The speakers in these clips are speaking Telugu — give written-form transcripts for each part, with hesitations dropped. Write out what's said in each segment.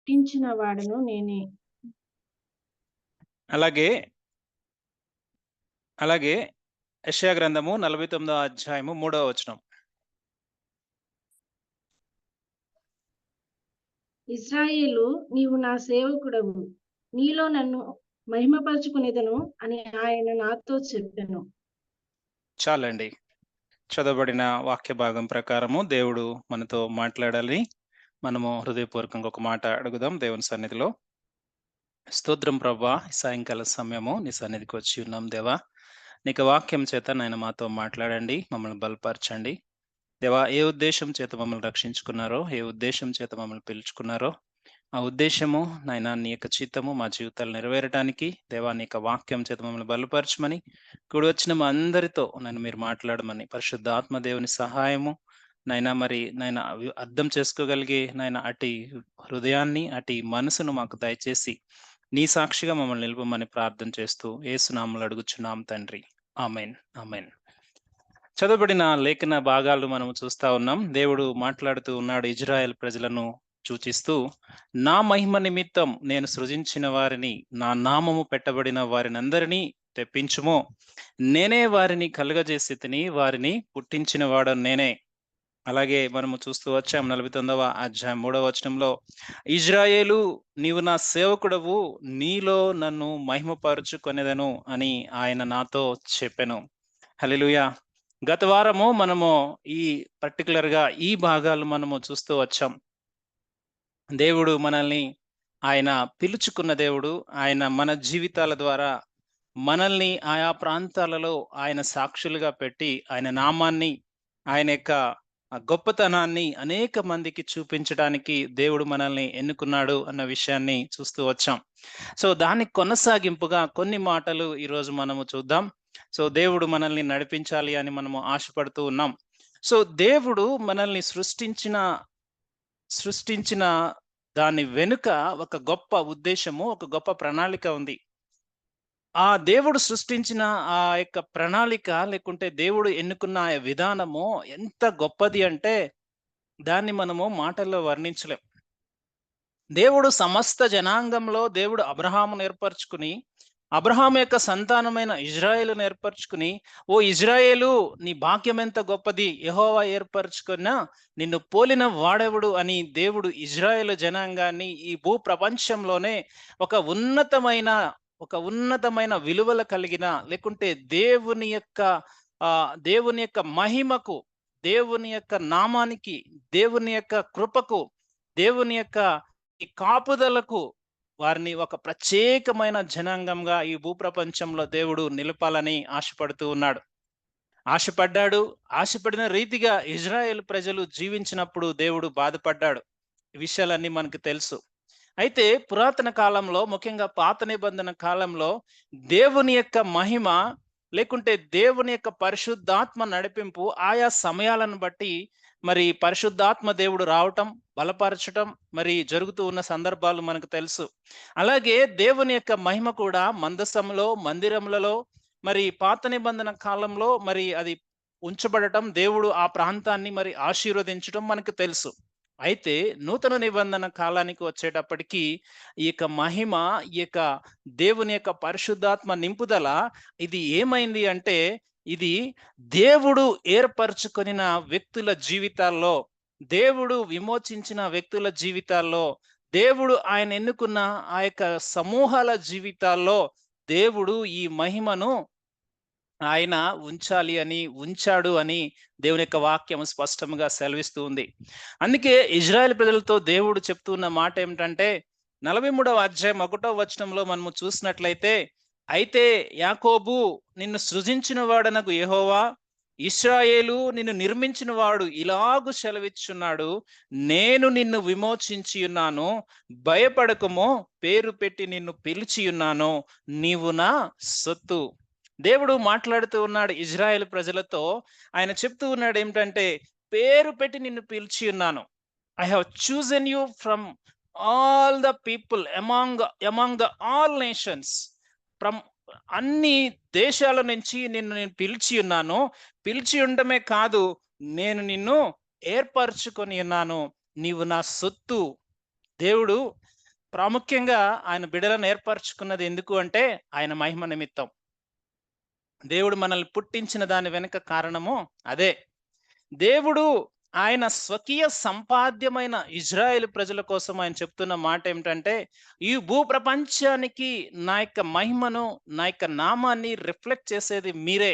పుట్టించిన వాడను నేనే. అలాగే అలాగే యెషయా గ్రంథము 49వ అధ్యాయము 3వ వచనం. ఇశ్రాయేలు, నీవు నా సేవకుడవు, నీలో నన్ను మహిమపరచుకునేదను అని ఆయన నాతో చెప్పెను. చాలండి. చదవబడిన వాక్య భాగం ప్రకారము దేవుడు మనతో మాట్లాడాలని మనము హృదయపూర్వకంగా ఒక మాట అడుగుదాం దేవుని సన్నిధిలో. స్తోత్రం ప్రభా, సాయంకాల సమయము నీ సన్నిధికి వచ్చి ఉన్నాం దేవా. నీకు వాక్యం చేత నాయన మాతో మాట్లాడండి, మమ్మల్ని బలపరచండి దేవా. ఏ ఉద్దేశం చేత మమ్మల్ని రక్షించుకున్నారో, ఏ ఉద్దేశం చేత మమ్మల్ని పిలుచుకున్నారో, ఆ ఉద్దేశము నాయన నీ యొక్క చిత్తము మా జీవితాలు నెరవేరటానికి దేవా నీ యొక్క వాక్యం చేత మమ్మల్ని బలపరచమని, కూడి వచ్చిన మా అందరితో నన్ను మీరు మాట్లాడమని, పరిశుద్ధ ఆత్మదేవుని సహాయము నైనా మరి నైనా అర్థం చేసుకోగలిగే నైనా అటు హృదయాన్ని అటు మనసును మాకు దయచేసి నీ సాక్షిగా మమ్మల్ని నిలుపమని ప్రార్థన చేస్తూ యేసునామములో అడుగుచున్నాం తండ్రి. Amen, amen. చదవబడిన లేఖన భాగాలు మనం చూస్తా ఉన్నాం. దేవుడు మాట్లాడుతూ ఉన్నాడు ఇజ్రాయెల్ ప్రజలను సూచిస్తూ, నా మహిమ నిమిత్తం నేను సృజించిన వారిని, నా నామము పెట్టబడిన వారిని అందరినీ తెప్పించుము, నేనే వారిని కలుగజేసి తిని, వారిని పుట్టించిన వాడను నేనే. అలాగే మనము చూస్తూ వచ్చాం 49వ అధ్యాయం 3వ వచనంలో, ఇజ్రాయేలు, నీవు నా సేవకుడవు, నీలో నన్ను మహిమపరచుకొనేదను అని ఆయన నాతో చెప్పెను. హల్లెలూయా. గత వారము మనము ఈ పర్టికులర్గా ఈ భాగాలు మనము చూస్తూ వచ్చాం. దేవుడు మనల్ని ఆయన పిలుచుకున్న దేవుడు. ఆయన మన జీవితాల ద్వారా మనల్ని ఆయా ప్రాంతాలలో ఆయన సాక్షులుగా పెట్టి ఆయన నామాన్ని, ఆయన యొక్క గొప్పతనాన్ని అనేక మందికి చూపించడానికి దేవుడు మనల్ని ఎన్నుకున్నాడు అన్న విషయాన్ని చూస్తూ వచ్చాం. సో దానికి కొనసాగింపుగా కొన్ని మాటలు ఈరోజు మనము చూద్దాం. సో దేవుడు మనల్ని నడిపించాలి అని మనము ఆశపడుతూ ఉన్నాం. సో దేవుడు మనల్ని సృష్టించిన దాని వెనుక ఒక గొప్ప ఉద్దేశము, ఒక గొప్ప ప్రణాళిక ఉంది. ఆ దేవుడు సృష్టించిన ఆ యొక్క ప్రణాళిక లేకుంటే దేవుడు ఎన్నుకున్న ఆ విధానము ఎంత గొప్పది అంటే దాన్ని మనము మాటల్లో వర్ణించలేం. దేవుడు సమస్త జనాంగంలో దేవుడు అబ్రహామును ఏర్పరచుకుని, అబ్రహాము యొక్క సంతానమైన ఇజ్రాయేలును ఏర్పరచుకుని, ఓ ఇజ్రాయేలు, నీ భాగ్యం ఎంత గొప్పది, యెహోవా ఏర్పరచుకున్న నిన్ను పోలిన వాడెవడు అని దేవుడు ఇజ్రాయేలు జనాంగాన్ని ఈ భూ ప్రపంచంలోనే ఒక ఉన్నతమైన విలువలు కలిగిన లేకుంటే దేవుని యొక్క మహిమకు, దేవుని యొక్క నామానికి, దేవుని యొక్క కృపకు, దేవుని యొక్క ఈ కాపుదలకు వారిని ఒక ప్రత్యేకమైన జనాంగంగా ఈ భూప్రపంచంలో దేవుడు నిలపాలని ఆశపడుతూ ఉన్నాడు. ఆశపడిన రీతిగా ఇజ్రాయేల్ ప్రజలు జీవించినప్పుడు దేవుడు బాధపడ్డాడు. ఈ విషయాలన్నీ మనకు తెలుసు. అయితే పురాతన కాలంలో, ముఖ్యంగా పాత నిబంధన కాలంలో దేవుని యొక్క మహిమ లేకుంటే దేవుని యొక్క పరిశుద్ధాత్మ నడిపింపు ఆయా సమయాలను బట్టి మరి పరిశుద్ధాత్మ దేవుడు రావటం, బలపరచటం మరి జరుగుతూ ఉన్న సందర్భాలు మనకు తెలుసు. అలాగే దేవుని యొక్క మహిమ కూడా మందసంలో, మందిరములలో మరి పాత నిబంధన కాలంలో మరి అది ఉంచబడటం, దేవుడు ఆ ప్రాంతాన్ని మరి ఆశీర్వదించడం మనకు తెలుసు. అయితే నూతన నిబంధన కాలానికి వచ్చేటప్పటికి ఈ యొక్క మహిమ, ఈ యొక్క దేవుని యొక్క పరిశుద్ధాత్మ నింపుదల ఇది ఏమైంది అంటే, ఇది దేవుడు ఏర్పరచుకొనిన వ్యక్తుల జీవితాల్లో, దేవుడు విమోచించిన వ్యక్తుల జీవితాల్లో, దేవుడు ఆయన ఎన్నుకున్న ఆ యొక్క సమూహాల జీవితాల్లో దేవుడు ఈ మహిమను ఆయన ఉంచాడు అని దేవుని యొక్క వాక్యం స్పష్టంగా సెలవిస్తూ ఉంది. అందుకే ఇజ్రాయెల్ ప్రజలతో దేవుడు చెప్తున్న మాట ఏమిటంటే 43వ అధ్యాయం 1వ వచనంలో మనము చూసినట్లయితే, అయితే యాకోబు, నిన్ను సృజించిన వాడనగు యెహోవా, ఇశ్రాయేలు, నిన్ను నిర్మించిన వాడు ఇలాగు సెలవిచ్చున్నాడు, నేను నిన్ను విమోచించి ఉన్నాను, భయపడకము, పేరు పెట్టి నిన్ను పిలిచి ఉన్నాను, నీవు నా సొత్తు. దేవుడు మాట్లాడుతూ ఉన్నాడు ఇజ్రాయెల్ ప్రజలతో. ఆయన చెప్తూ ఉన్నాడు ఏమిటంటే, పేరు పెట్టి నిన్ను పిలిచి ఉన్నాను. I have chosen you from all the people, among the all nations, from అన్ని దేశాల నుంచి నేను పిలిచి ఉన్నాను. పిలిచి ఉండమే కాదు, నేను నిన్ను ఏర్పరచుకొని ఉన్నాను, నీవు నా సొత్తు. దేవుడు ప్రాముఖ్యంగా ఆయన బిడ్డలను ఏర్పరచుకున్నది ఎందుకు అంటే ఆయన మహిమ నిమిత్తం. దేవుడు మనల్ని పుట్టించిన దాని వెనుక కారణము అదే. దేవుడు ఆయన స్వకీయ సంపాద్యమైన ఇజ్రాయేలు ప్రజల కోసం ఆయన చెప్తున్న మాట ఏమిటంటే, ఈ భూప్రపంచానికి నా యొక్క మహిమను, నా యొక్క నామాన్ని రిఫ్లెక్ట్ చేసేది మీరే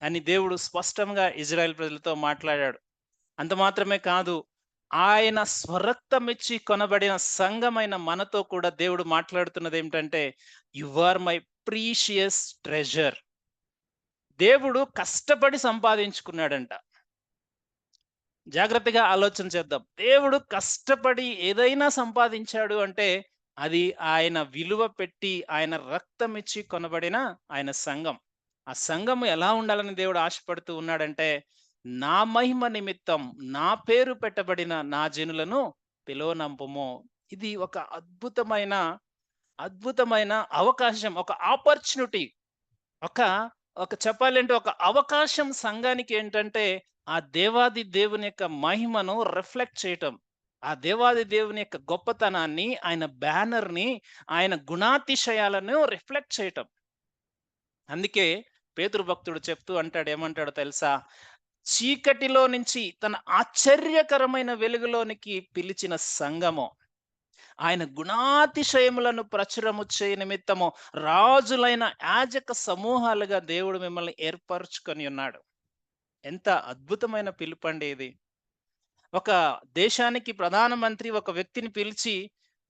అని దేవుడు స్పష్టంగా ఇజ్రాయేల్ ప్రజలతో మాట్లాడాడు. అంత మాత్రమే కాదు, ఆయన స్వరక్తమిచ్చి కొనబడిన సంఘమైన మనతో కూడా దేవుడు మాట్లాడుతున్నది ఏమిటంటే, you are my precious treasure. దేవుడు కష్టపడి సంపాదించుకున్నాడంట. జాగ్రత్తగా ఆలోచన చేద్దాం. దేవుడు కష్టపడి ఏదైనా సంపాదించాడు అంటే అది ఆయన విలువ పెట్టి, ఆయన రక్తం ఇచ్చి కొనబడిన ఆయన సంఘం. ఆ సంఘము ఎలా ఉండాలని దేవుడు ఆశపడుతూ ఉన్నాడంటే, నా మహిమ నిమిత్తం నా పేరు పెట్టబడిన నా జనులను పిలువనంపుము. ఇది ఒక అద్భుతమైన అవకాశం, ఒక ఆపర్చునిటీ. ఒక ఒక చెప్పాలంటే ఒక అవకాశం సంఘానికి ఏంటంటే, ఆ దేవాది దేవుని యొక్క మహిమను రిఫ్లెక్ట్ చేయటం. ఆ దేవాది దేవుని యొక్క గొప్పతనాన్ని, ఆయన బ్యానర్‌ని, ఆయన గుణాతిశయాలను రిఫ్లెక్ట్ చేయటం. అందుకే పేతురు భక్తుడు చెప్తూ అంటాడు, ఏమంటాడో తెలుసా? చీకటిలో నుంచి తన ఆశ్చర్యకరమైన వెలుగులోనికి పిలిచిన సంఘము, ఆయన గుణాతిశయములను ప్రచురము చేయ నిమిత్తము రాజులైన యాజక సమూహాలుగా దేవుడు మిమ్మల్ని ఏర్పరచుకొని ఉన్నాడు. ఎంత అద్భుతమైన పిలుపండి ఇది. ఒక దేశానికి ప్రధానమంత్రి ఒక వ్యక్తిని పిలిచి,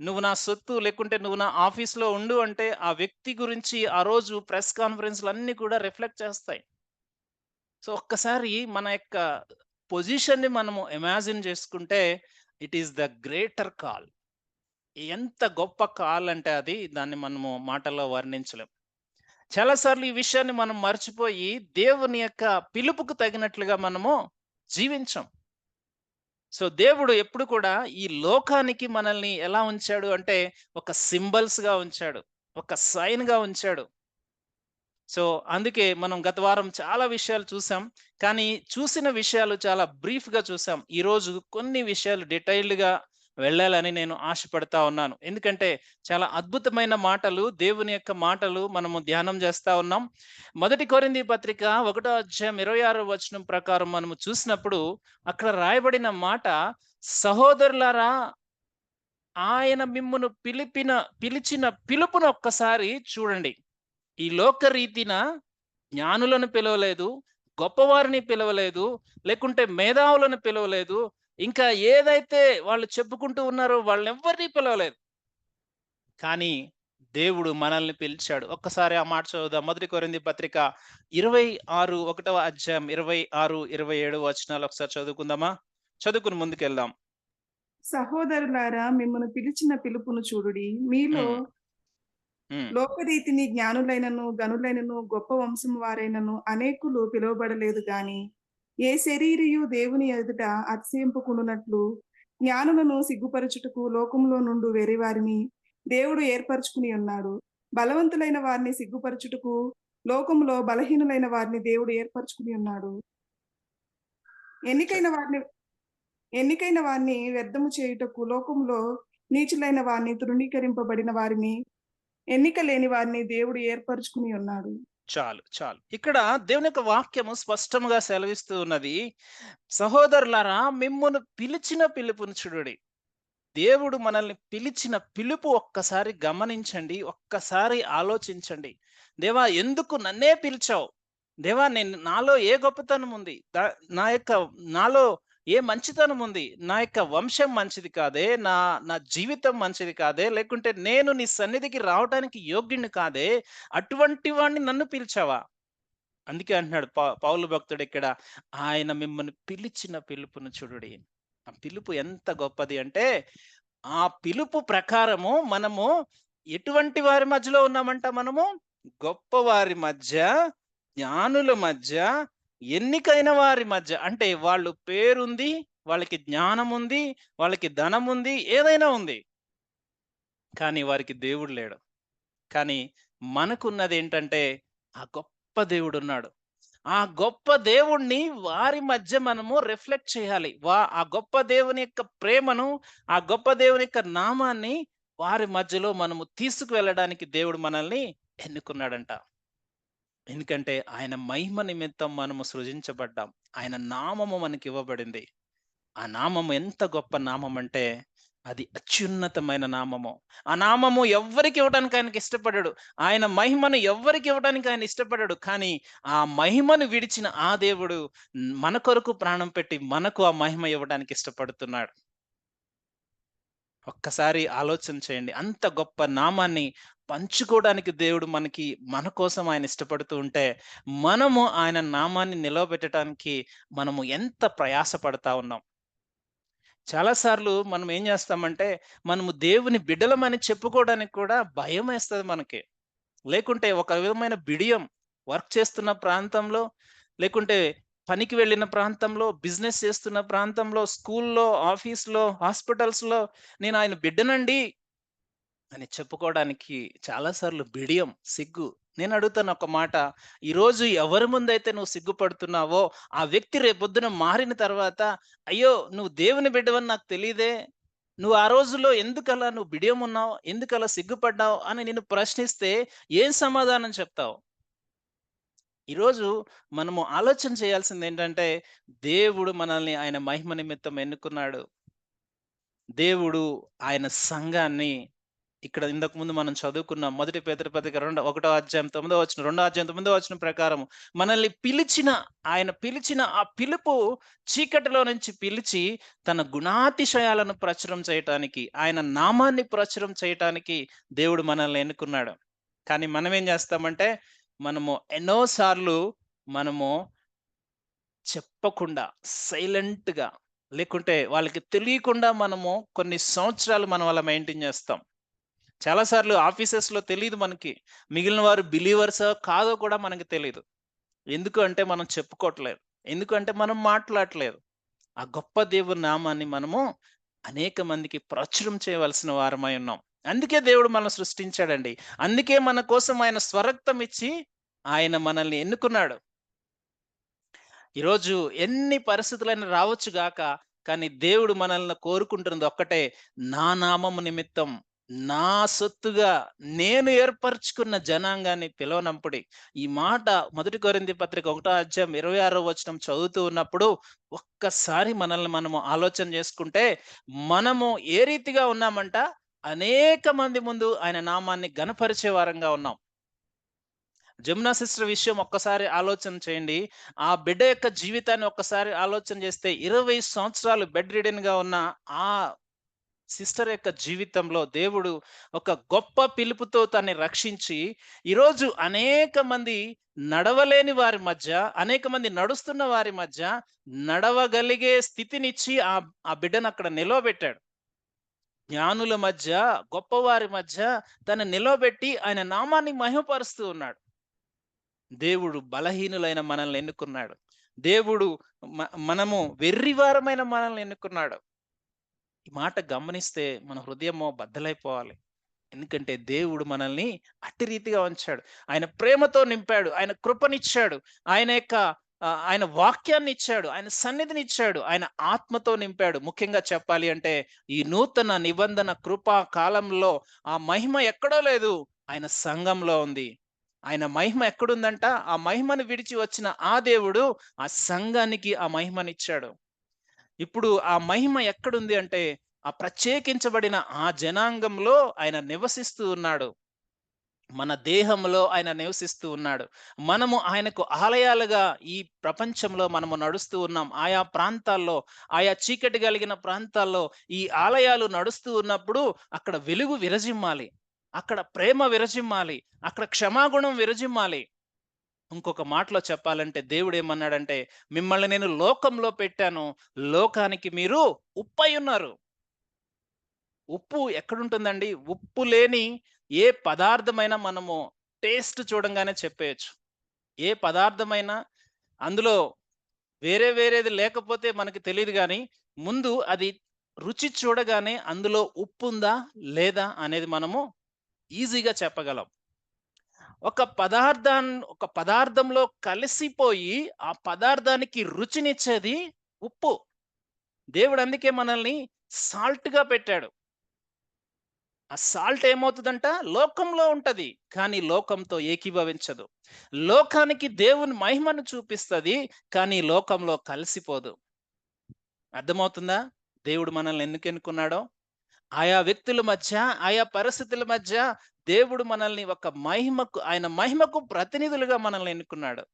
నువ్వు నా సొత్తు, లేకుంటే నువ్వు నా ఆఫీస్‌లో ఉండు అంటే, ఆ వ్యక్తి గురించి ఆ రోజు ప్రెస్ కాన్ఫరెన్స్‌లన్నీ కూడా రిఫ్లెక్ట్ చేస్తాయి. సో, ఒక్కసారి మన యొక్క పొజిషన్‌ని మనము ఇమాజిన్ చేసుకుంటే, it is the greater call. ఎంత గొప్ప కాల్ అంటే అది, దాన్ని మనము మాటల్లో వర్ణించలేం. చాలా సార్లు ఈ విషయాన్ని మనం మర్చిపోయి దేవుని యొక్క పిలుపుకు తగినట్లుగా మనము జీవించం. సో దేవుడు ఎప్పుడు కూడా ఈ లోకానికి మనల్ని ఎలా ఉంచాడు అంటే, ఒక సింబల్స్‌గా ఉంచాడు. ఒక సైన్‌గా ఉంచాడు. సో అందుకే మనం గత వారం చాలా విషయాలు చూసాం. కానీ చూసిన విషయాలు చాలా బ్రీఫ్‌గా చూసాం. ఈరోజు కొన్ని విషయాలు డీటెయిల్డ్‌గా వెళ్ళాలని నేను ఆశపడతా ఉన్నాను. ఎందుకంటే చాలా అద్భుతమైన మాటలు, దేవుని యొక్క మాటలు మనము ధ్యానం చేస్తా ఉన్నాం. మొదటి కొరింథీ పత్రిక 1వ అధ్యాయం 26వ వచనం ప్రకారం మనము చూసినప్పుడు అక్కడ రాయబడిన మాట, సహోదరులారా, ఆయన మిమ్మును పిలిచిన పిలుపును ఒక్కసారి చూడండి. ఈ లోక రీతిన జ్ఞానులను పిలవలేదు, గొప్పవారిని పిలవలేదు, లేకుంటే మేధావులను పిలవలేదు. ఇంకా ఏదైతే వాళ్ళు చెప్పుకుంటూ ఉన్నారో వాళ్ళెవ్వరిని పిలవలేదు. కానీ దేవుడు మనల్ని పిలిచాడు. ఒక్కసారి ఆ మాట చదువుదాం. మొదటి కొరింథీ పత్రిక 26 1వ అధ్యాయం 26, 27 వచనాలు ఒకసారి చదువుకుందామా? చదువుకుని ముందుకెళ్దాం. సహోదరులారా, మిమ్మల్ని పిలిచిన పిలుపును చూడుడి. మీలో హ్మ్. హ్మ్. లోకరీతిని జ్ఞానులైనను, గనులైనను, గొప్ప వంశం వారైనను అనేకులు పిలువబడలేదు గాని, ఏ శరీరియు దేవుని ఎదుట అతిశయింపకుండునట్లు జ్ఞానులను సిగ్గుపరచుటకు లోకంలో నుండి వేరే వారిని దేవుడు ఏర్పరచుకుని ఉన్నాడు. బలవంతులైన వారిని సిగ్గుపరచుటకు లోకంలో బలహీనులైన వారిని దేవుడు ఏర్పరచుకుని ఉన్నాడు. ఎన్నికైన వారిని వ్యర్థము చేయుటకు లోకంలో నీచులైన వారిని, తృణీకరింపబడిన వారిని, ఎన్నిక లేని వారిని దేవుడు ఏర్పరచుకుని ఉన్నాడు. చాలు చాలు. ఇక్కడ దేవుని యొక్క వాక్యము స్పష్టంగా సెలవిస్తూ ఉన్నది, సహోదరులారా, మిమ్మును పిలిచిన పిలుపును చూడుడి. దేవుడు మనల్ని పిలిచిన పిలుపు ఒక్కసారి గమనించండి, ఒక్కసారి ఆలోచించండి. దేవా, ఎందుకు నన్నే పిలిచావు? దేవా, నాలో ఏ గొప్పతనం ఉంది? నాలో ఏ మంచితనం ఉంది? నా యొక్క వంశం మంచిది కాదే? నా జీవితం మంచిది కాదే? లేకుంటే నేను నీ సన్నిధికి రావడానికి యోగ్యుడిని కాదే? అటువంటి వాడిని నన్ను పిలిచావా? అందుకే అంటున్నాడు పౌలు భక్తుడు ఇక్కడ, ఆయన మిమ్మల్ని పిలిచిన పిలుపును చూడుడి. ఆ పిలుపు ఎంత గొప్పది అంటే, ఆ పిలుపు ప్రకారము మనము ఎటువంటి వారి మధ్యలో ఉన్నామంట? మనము గొప్పవారి మధ్య, జ్ఞానుల మధ్య, ఎన్నికైన వారి మధ్య. అంటే వాళ్ళు పేరుంది, వాళ్ళకి జ్ఞానం ఉంది, వాళ్ళకి ధనం ఉంది, ఏదైనా ఉంది. కానీ వారికి దేవుడు లేడు. కానీ మనకున్నది ఏంటంటే, ఆ గొప్ప దేవుడున్నాడు. ఆ గొప్ప దేవుణ్ణి వారి మధ్య మనము రిఫ్లెక్ట్ చేయాలి. ఆ గొప్ప దేవుని యొక్క ప్రేమను, ఆ గొప్ప దేవుని యొక్క నామాన్ని వారి మధ్యలో మనము తీసుకువెళ్ళడానికి దేవుడు మనల్ని ఎన్నుకున్నాడంట. ఎందుకంటే ఆయన మహిమ నిమిత్తం మనము సృజించబడ్డాం. ఆయన నామము మనకివ్వబడింది. ఆ నామము ఎంత గొప్ప నామం అంటే అది అత్యున్నతమైన నామము. ఆ నామము ఎవ్వరికి ఇవ్వడానికి ఆయనకి ఇష్టపడడు. ఆయన మహిమను ఎవ్వరికి ఇవ్వడానికి ఆయన ఇష్టపడడు. కానీ ఆ మహిమను విడిచిన ఆ దేవుడు మన కొరకు ప్రాణం పెట్టి మనకు ఆ మహిమ ఇవ్వడానికి ఇష్టపడుతున్నాడు. ఒక్కసారి ఆలోచన చేయండి. అంత గొప్ప నామాన్ని పంచుకోవడానికి దేవుడు మన కోసం ఆయన ఇష్టపడుతూ ఉంటే, మనము ఆయన నామాన్ని నిలవబెట్టడానికి మనము ఎంత ప్రయాస పడతా ఉన్నాం. చాలా సార్లు మనం ఏం చేస్తామంటే, మనము దేవుని బిడ్డలమని చెప్పుకోవడానికి కూడా భయమేస్తది మనకి. లేకుంటే ఒక విధమైన బిడియం, వర్క్ చేస్తున్న ప్రాంతంలో, లేకుంటే పనికి వెళ్ళిన ప్రాంతంలో, బిజినెస్ చేస్తున్న ప్రాంతంలో, స్కూల్లో, ఆఫీస్‌లో, హాస్పిటల్స్‌లో నేను ఆయన బిడ్డనండి అని చెప్పుకోవడానికి చాలా సార్లు బిడియం, సిగ్గు. నేను అడుగుతాను ఒక మాట, ఈరోజు ఎవరి ముందైతే నువ్వు సిగ్గుపడుతున్నావో, ఆ వ్యక్తి రేపొద్దున మారిన తర్వాత, అయ్యో! నువ్వు దేవుని బిడ్డవని నాకు తెలీదే. నువ్వు ఆ రోజుల్లో ఎందుకలా నువ్వు బిడియం ఉన్నావు? ఎందుకలా సిగ్గుపడ్డావు? అని నిన్ను ప్రశ్నిస్తే ఏం సమాధానం చెప్తావు? ఈరోజు మనము ఆలోచన చేయాల్సిందేంటంటే, దేవుడు మనల్ని ఆయన మహిమ నిమిత్తం ఎన్నుకున్నాడు. దేవుడు ఆయన సంఘాన్ని ఇక్కడ ఇంతకు ముందు మనం చదువుకున్నాం. మొదటి పేతురు పత్రిక 1వ అధ్యాయం 9వ వచనం, 2వ అధ్యాయం 9వ వచనం ప్రకారం మనల్ని ఆయన పిలిచిన ఆ పిలుపు చీకటిలో నుంచి పిలిచి తన గుణాతిశయాలను ప్రచురం చేయటానికి, ఆయన నామాన్ని ప్రచురం చేయటానికి దేవుడు మనల్ని ఎన్నుకున్నాడు. కానీ మనం ఏం చేస్తామంటే, మనము ఎన్నో సార్లు మనము చెప్పకుండా సైలెంట్‌గా, లేకుంటే వాళ్ళకి తెలియకుండా మనము కొన్ని సంవత్సరాలు మనం అలా మెయింటైన్ చేస్తాం. చాలా సార్లు ఆఫీసెస్‌లో తెలీదు మనకి. మిగిలిన వారు బిలీవర్సో కాదో కూడా మనకు తెలీదు. ఎందుకు అంటే మనం చెప్పుకోవట్లేదు. ఎందుకంటే మనం మాట్లాడట్లేదు. ఆ గొప్ప దేవుని నామాన్ని మనము అనేక మందికి ప్రచురం చేయవలసిన వారమై ఉన్నాం. అందుకే దేవుడు మనల్ని సృష్టించాడండి. అందుకే మన కోసం ఆయన స్వరక్తం ఇచ్చి ఆయన మనల్ని ఎన్నుకున్నాడు. ఈరోజు ఎన్ని పరిస్థితులైనా రావచ్చు గాక, కానీ దేవుడు మనల్ని కోరుకుంటున్నది ఒక్కటే, నా నామము నిమిత్తం, నా సొత్తుగా నేను ఏర్పరచుకున్న జనాంగాన్ని పిలవనంపుడి. ఈ మాట 1 కొరింథీ పత్రిక 1వ అధ్యాయం 26వ వచనం చదువుతూ ఉన్నప్పుడు ఒక్కసారి మనల్ని మనము ఆలోచన చేసుకుంటే, మనము ఏ రీతిగా ఉన్నామంట, అనేక మంది ముందు ఆయన నామాన్ని ఘనపరిచే వారంగా ఉన్నాం. జమునా సిస్టర్ విషయం ఒక్కసారి ఆలోచన చేయండి. ఆ బిడ్డ యొక్క జీవితాన్ని ఒక్కసారి ఆలోచన చేస్తే 20 సంవత్సరాలు బెడ్ రిడెన్‌గా ఉన్న ఆ సిస్టర్ యొక్క జీవితంలో దేవుడు ఒక గొప్ప పిలుపుతో తనని రక్షించి, ఈరోజు అనేక మంది నడవలేని వారి మధ్య, అనేక మంది నడుస్తున్న వారి మధ్య నడవగలిగే స్థితినిచ్చి ఆ బిడ్డను అక్కడ నిలవబెట్టాడు. జ్ఞానుల మధ్య, గొప్పవారి మధ్య తనని నిలవబెట్టి ఆయన నామాన్ని మహిమపరుస్తూ ఉన్నాడు. దేవుడు బలహీనులైన మనల్ని ఎన్నుకున్నాడు. దేవుడు మనము వెర్రివారమైన మనల్ని ఎన్నుకున్నాడు. ఈ మాట గమనిస్తే మన హృదయము బద్దలైపోవాలి. ఎందుకంటే దేవుడు మనల్ని అట్టి రీతిగా ఉంచాడు. ఆయన ప్రేమతో నింపాడు. ఆయన కృపనిచ్చాడు. ఆయన వాక్యాన్ని ఇచ్చాడు. ఆయన సన్నిధిని ఇచ్చాడు. ఆయన ఆత్మతో నింపాడు. ముఖ్యంగా చెప్పాలి అంటే ఈ నూతన నిబంధన కృపా కాలంలో ఆ మహిమ ఎక్కడో లేదు. ఆయన సంఘంలో ఉంది. ఆయన మహిమ ఎక్కడుందంట? ఆ మహిమను విడిచి వచ్చిన ఆ దేవుడు ఆ సంఘానికి ఆ మహిమనిచ్చాడు. ఇప్పుడు ఆ మహిమ ఎక్కడుంది అంటే, ఆ ప్రత్యేకించబడిన ఆ జనాంగంలో ఆయన నివసిస్తూ ఉన్నాడు. మన దేహంలో ఆయన నివసిస్తూ ఉన్నాడు. మనము ఆయనకు ఆలయాలుగా ఈ ప్రపంచంలో మనము నడుస్తూ ఉన్నాం. ఆయా ప్రాంతాల్లో, ఆయా చీకటి కలిగిన ప్రాంతాల్లో ఈ ఆలయాలు నడుస్తూ ఉన్నప్పుడు అక్కడ వెలుగు విరజిమ్మాలి. అక్కడ ప్రేమ విరజిమ్మాలి. అక్కడ క్షమాగుణం విరజిమ్మాలి. ఇంకొక మాటలో చెప్పాలంటే దేవుడేమన్నాడంటే, మిమ్మల్ని నేను లోకంలో పెట్టాను. లోకానికి మీరు ఉప్పై ఉన్నారు. ఉప్పు ఎక్కడుంటుందండి? ఉప్పు లేని ఏ పదార్థమైనా మనము టేస్ట్ చూడంగానే చెప్పేయొచ్చు. ఏ పదార్థమైనా అందులో వేరేది లేకపోతే మనకి తెలీదు గానీ, ముందు అది రుచి చూడగానే అందులో ఉప్పుందా? లేదా? అనేది మనము ఈజీగా చెప్పగలం. ఒక పదార్థంలో కలిసిపోయి ఆ పదార్థానికి రుచినిచ్చేది ఉప్పు. దేవుడు అందుకే మనల్ని సాల్ట్‌గా పెట్టాడు. ఆ సాల్ట్ ఏమవుతుందంట? లోకంలో ఉంటది, కానీ లోకంతో ఏకీభవించదు. లోకానికి దేవుని మహిమను చూపిస్తది, కానీ లోకంలో కలిసిపోదు. అర్థమవుతుందా? దేవుడు మనల్ని ఎందుకు ఎన్నుకున్నాడో? ఆయా వ్యక్తుల మధ్య, ఆయా పరిస్థితుల మధ్య దేవుడు మనల్ని ఒక మహిమకు, ఆయన మహిమకు ప్రతినిధులుగా మనల్ని ఎన్నుకున్నాడు.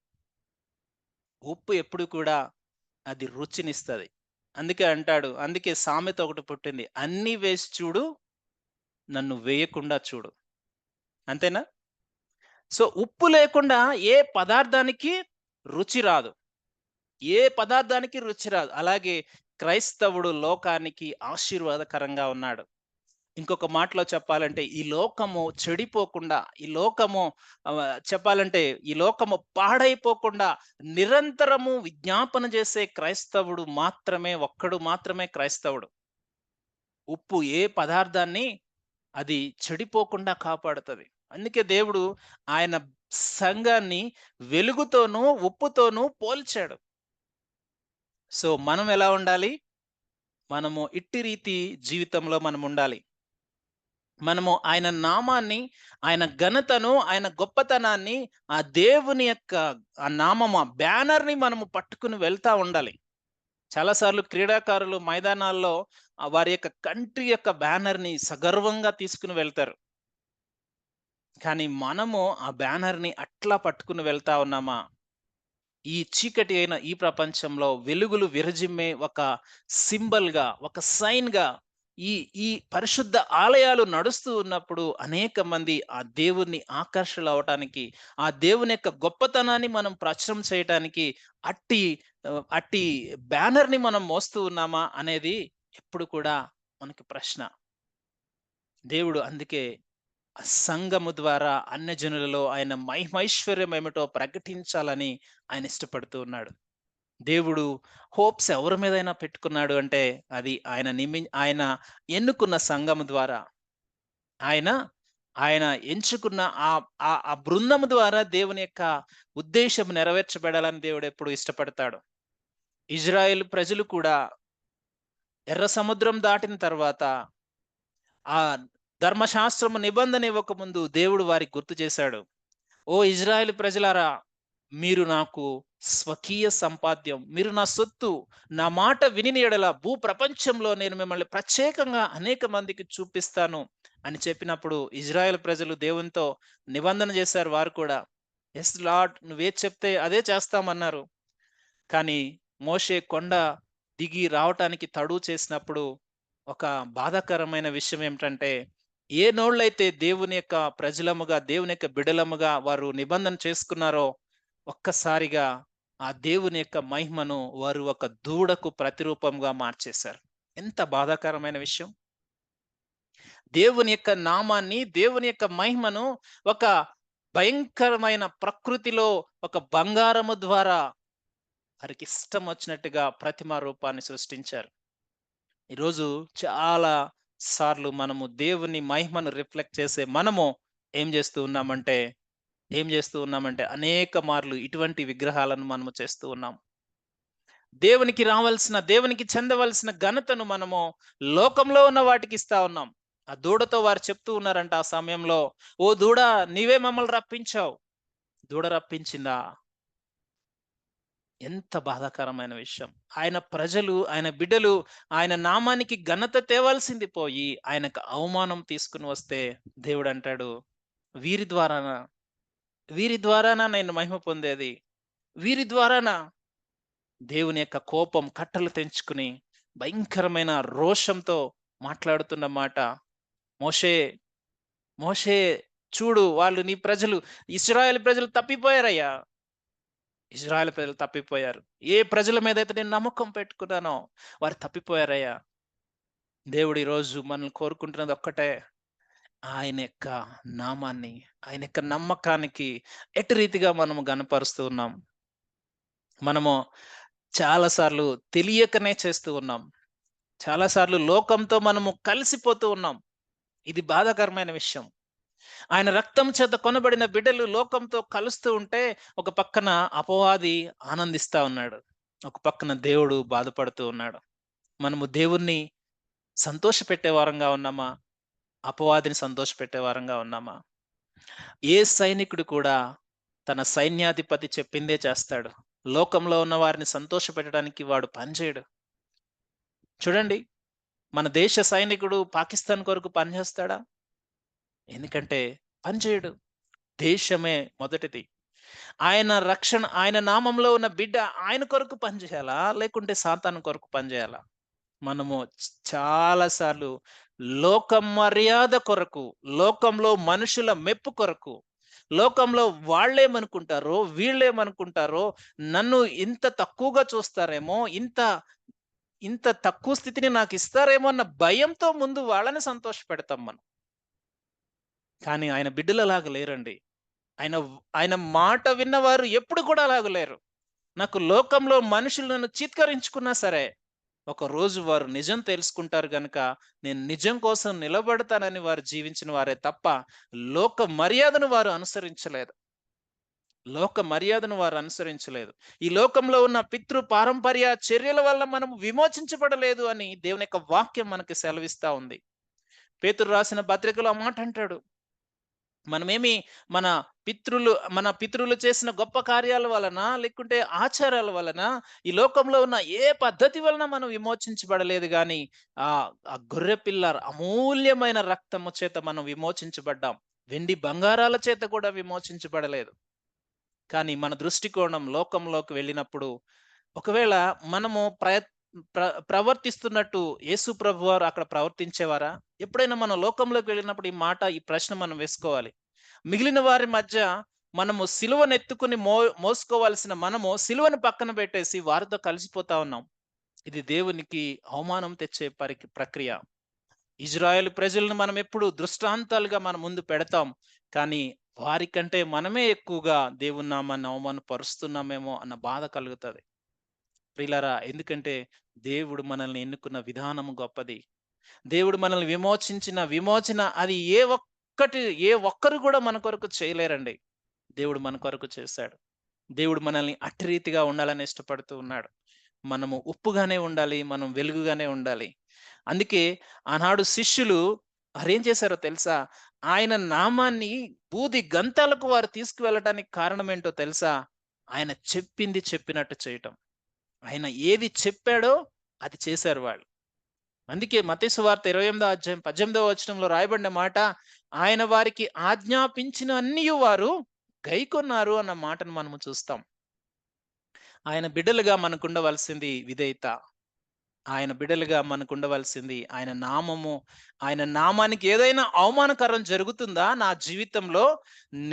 ఉప్పు ఎప్పుడు కూడా అది రుచినిస్తది. అందుకే సామెత ఒకటి పుట్టింది. అన్నీ వేసి చూడు, నన్ను వేయకుండా చూడు. అంతేనా? సో ఉప్పు లేకుండా ఏ పదార్థానికి రుచి రాదు. ఏ పదార్థానికి రుచి రాదు. అలాగే క్రైస్తవుడు లోకానికి ఆశీర్వాదకరంగా ఉన్నాడు. ఇంకొక మాటలో చెప్పాలంటే, ఈ లోకము చెడిపోకుండా, ఈ లోకము చెప్పాలంటే ఈ లోకము పాడైపోకుండా నిరంతరము విజ్ఞాపన చేసే క్రైస్తవుడు ఒక్కడు మాత్రమే క్రైస్తవుడు. ఉప్పు ఏ పదార్థాన్ని అది చెడిపోకుండా కాపాడుతుంది. అందుకే దేవుడు ఆయన సంఘాన్ని వెలుగుతోనూ ఉప్పుతోనూ పోల్చాడు. సో మనం ఎలా ఉండాలి? మనము ఇట్టి రీతి జీవితంలో మనం ఉండాలి. మనము ఆయన నామాన్ని, ఆయన ఘనతను, ఆయన గొప్పతనాన్ని, ఆ దేవుని యొక్క ఆ నామము, ఆ బ్యానర్ని మనము పట్టుకుని వెళ్తా ఉండాలి. చాలాసార్లు క్రీడాకారులు మైదానాల్లో వారి యొక్క కంట్రీ యొక్క బ్యానర్ని సగర్వంగా తీసుకుని వెళ్తారు. కానీ మనము ఆ బ్యానర్ని అట్లా పట్టుకుని వెళ్తా ఉన్నామా? ఈ చీకటి అయిన ఈ ప్రపంచంలో వెలుగులు విరజిమ్మే ఒక సింబల్గా, ఒక సైన్గా ఈ ఈ పరిశుద్ధ ఆలయాలు నడుస్తూ ఉన్నప్పుడు అనేక మంది ఆ దేవుని ఆకర్షణ అవటానికి, ఆ దేవుని యొక్క గొప్పతనాన్ని మనం ప్రచురం చేయటానికి అట్టి బ్యానర్ని మనం మోస్తూ ఉన్నామా అనేది ఎప్పుడు కూడా మనకి ప్రశ్న. దేవుడు అందుకే సంఘము ద్వారా అన్యజనులలో ఆయన మహిమైశ్వర్యం ఏమిటో ప్రకటించాలని ఆయన ఇష్టపడుతూ ఉన్నాడు. దేవుడు హోప్స్ ఎవరి మీదైనా పెట్టుకున్నాడు అంటే అది ఆయన ఎన్నుకున్న సంఘము ద్వారా, ఆయన ఎంచుకున్న ఆ బృందము ద్వారా దేవుని యొక్క ఉద్దేశం నెరవేర్చబడాలని దేవుడు ఎప్పుడు ఇష్టపడతాడు. ఇజ్రాయెల్ ప్రజలు కూడా ఎర్ర సముద్రం దాటిన తర్వాత ఆ ధర్మశాస్త్రము నిబంధన ఇవ్వకముందు దేవుడు వారికి గుర్తు చేశాడు. ఓ ఇజ్రాయెల్ ప్రజలారా, మీరు నాకు స్వకీయ సంపాద్యం, మీరు నా సొత్తు, నా మాట విని ఎడల భూ ప్రపంచంలో నేను మిమ్మల్ని ప్రత్యేకంగా అనేక మందికి చూపిస్తాను అని చెప్పినప్పుడు ఇజ్రాయెల్ ప్రజలు దేవునితో నిబంధన చేశారు. వారు కూడా ఎస్ లార్డ్, నువ్వే చెప్తే అదే చేస్తామన్నారు. కానీ మోషే కొండ దిగి రావటానికి తడువు చేసినప్పుడు ఒక బాధాకరమైన విషయం ఏమిటంటే, ఏ నోళ్ళైతే దేవుని యొక్క ప్రజలముగా, దేవుని యొక్క బిడలముగా వారు నిబంధన చేసుకున్నారో ఒక్కసారిగా ఆ దేవుని యొక్క మహిమను వారు ఒక దూడకు ప్రతిరూపంగా మార్చేశారు. ఎంత బాధాకరమైన విషయం! దేవుని యొక్క నామాన్ని, దేవుని యొక్క మహిమను ఒక భయంకరమైన ప్రకృతిలో ఒక బంగారము ద్వారా వారికి ఇష్టం వచ్చినట్టుగా ప్రతిమా రూపాన్ని సృష్టించారు. ఈరోజు చాలా సార్లు మనము దేవుని మహిమను రిఫ్లెక్ట్ చేసే మనము ఏం చేస్తూ ఉన్నామంటే అనేక మార్లు ఇటువంటి విగ్రహాలను మనము చేస్తూ ఉన్నాం. దేవునికి చెందవలసిన ఘనతను మనము లోకంలో ఉన్న వాటికి ఇస్తా ఉన్నాం. ఆ దూడతో వారు చెప్తూ ఉన్నారంట ఆ సమయంలో, ఓ దూడ, నీవే మమ్మల్ని రప్పించావు. దూడ రప్పించిందా? ఎంత బాధాకరమైన విషయం! ఆయన ప్రజలు, ఆయన బిడ్డలు ఆయన నామానికి ఘనత తేవాల్సింది పోయి ఆయనకు అవమానం తీసుకుని వస్తే దేవుడు అంటాడు, వీరి ద్వారానా నేను మహిమ పొందేది? వీరి ద్వారానా? దేవుని యొక్క కోపం కట్టలు తెంచుకుని భయంకరమైన రోషంతో మాట్లాడుతున్న మాట, మోషే చూడు, వాళ్ళు నీ ప్రజలు, ఇశ్రాయేలు ప్రజలు తప్పిపోయారయ్యా. ఇజ్రాయెల్ ప్రజలు తప్పిపోయారు. ఏ ప్రజల మీద అయితే నేను నమ్మకం పెట్టుకున్నానో వారు తప్పిపోయారయ్యా. దేవుడు ఈరోజు మనల్ని కోరుకుంటున్నది ఒక్కటే, ఆయన యొక్క నామాన్ని, ఆయన యొక్క నమ్మకానికి ఎటు రీతిగా మనము గనపరుస్తూ ఉన్నాం. మనము చాలాసార్లు తెలియకనే చేస్తూ ఉన్నాం. చాలాసార్లు లోకంతో మనము కలిసిపోతూ ఉన్నాం. ఇది బాధాకరమైన విషయం. ఆయన రక్తం చేత కొనబడిన బిడ్డలు లోకంతో కలుస్తూ ఉంటే ఒక పక్కన అపవాది ఆనందిస్తా ఉన్నాడు, ఒక పక్కన దేవుడు బాధపడుతూ ఉన్నాడు. మనము దేవుణ్ణి సంతోష పెట్టే వారంగా ఉన్నామా? అపవాదిని సంతోషపెట్టే వారంగా ఉన్నామా? ఏ సైనికుడు కూడా తన సైన్యాధిపతి చెప్పిందే చేస్తాడు. లోకంలో ఉన్న వారిని సంతోషపెట్టడానికి వాడు పనిచేయడు. చూడండి, మన దేశ సైనికుడు పాకిస్తాన్ కొరకు పనిచేస్తాడా? ఎందుకంటే పనిచేయడు. దేశమే మొదటిది. ఆయన రక్షణ, ఆయన నామంలో ఉన్న బిడ్డ ఆయన కొరకు పనిచేయాలా? లేకుంటే సాతాను కొరకు పనిచేయాలా? మనము చాలా సార్లు లోక మర్యాద కొరకు, లోకంలో మనుషుల మెప్పు కొరకు, లోకంలో వాళ్ళేమనుకుంటారో, వీళ్ళేమనుకుంటారో, నన్ను ఇంత తక్కువగా చూస్తారేమో, ఇంత ఇంత తక్కువ స్థితిని నాకు ఇస్తారేమో అన్న భయంతో ముందు వాళ్ళని సంతోషపెడతాం మనం. కానీ ఆయన బిడ్డలు అలాగ లేరండి. ఆయన ఆయన మాట విన్నవారు ఎప్పుడు కూడా అలాగ లేరు. నాకు లోకంలో మనుషులు నన్ను చీత్కరించుకున్నా సరే, ఒక రోజు వారు నిజం తెలుసుకుంటారు గనుక నేను నిజం కోసం నిలబడతానని వారు జీవించిన వారే తప్ప లోక మర్యాదను వారు అనుసరించలేదు. లోక మర్యాదను వారు అనుసరించలేదు. ఈ లోకంలో ఉన్న పితృ పారంపర్య చర్యల వల్ల మనం విమోచించబడలేదు అని దేవుని యొక్క వాక్యం మనకి సెలవిస్తా ఉంది. పేతురు రాసిన పత్రికలో ఆ మాట అంటాడు. మనమేమి మన పితరులు చేసిన గొప్ప కార్యాల వలన, లేకుంటే ఆచారాల వలన, ఈ లోకంలో ఉన్న ఏ పద్ధతి వలన మనం విమోచించబడలేదు గాని ఆ గొర్రె పిల్ల అమూల్యమైన రక్తము చేత మనం విమోచించబడ్డాం. వెండి బంగారాల చేత కూడా విమోచించబడలేదు. కానీ మన దృష్టికోణం లోకంలోకి వెళ్ళినప్పుడు, ఒకవేళ మనము ప్రవర్తిస్తున్నట్టు యేసు ప్రభు వారు అక్కడ ప్రవర్తించేవారా? ఎప్పుడైనా మనం లోకంలోకి వెళ్ళినప్పుడు ఈ ప్రశ్న మనం వేసుకోవాలి. మిగిలిన వారి మధ్య మనము సిలువను ఎత్తుకుని మోసుకోవాల్సిన మనము సిలువను పక్కన పెట్టేసి వారితో కలిసిపోతా ఉన్నాం. ఇది దేవునికి అవమానం తెచ్చే ప్రక్రియ. ఇజ్రాయెల్ ప్రజలను మనం ఎప్పుడు దృష్టాంతాలుగా మన ముందు పెడతాం. కానీ వారికంటే మనమే ఎక్కువగా దేవుని నామాన్ని అవమానపరుస్తున్నామేమో అన్న బాధ కలుగుతుంది. ప్రియులారా, ఎందుకంటే దేవుడు మనల్ని ఎన్నుకున్న విధానము గొప్పది. దేవుడు మనల్ని విమోచించిన విమోచన అది ఏ ఒక్కరు కూడా మన కొరకు చేయలేరండి. దేవుడు మన కొరకు చేశాడు. దేవుడు మనల్ని అట్టి రీతిగా ఉండాలని ఇష్టపడుతూ ఉన్నాడు. మనము ఉప్పుగానే ఉండాలి, మనం వెలుగుగానే ఉండాలి. అందుకే ఆనాడు శిష్యులు వారేం చేశారో తెలుసా? ఆయన నామాన్ని బూది గంతాలకు వారు తీసుకువెళ్ళటానికి కారణం ఏంటో తెలుసా? ఆయన చెప్పింది చెప్పినట్టు చేయటం. ఆయన ఏది చెప్పాడో అది చేశారు వాళ్ళు. అందుకే మత్తయి సువార్త 28వ అధ్యాయం 18వ వచనంలో రాయబడిన మాట, ఆయన వారికి ఆజ్ఞాపించిన అన్ని వారు గైకొన్నారు అన్న మాటను మనము చూస్తాం. ఆయన బిడ్డలుగా మనకుండవలసింది విధేయత. ఆయన బిడ్డలుగా మనకుండవలసింది ఆయన నామము. ఆయన నామానికి ఏదైనా అవమానకరం జరుగుతుందా నా జీవితంలో,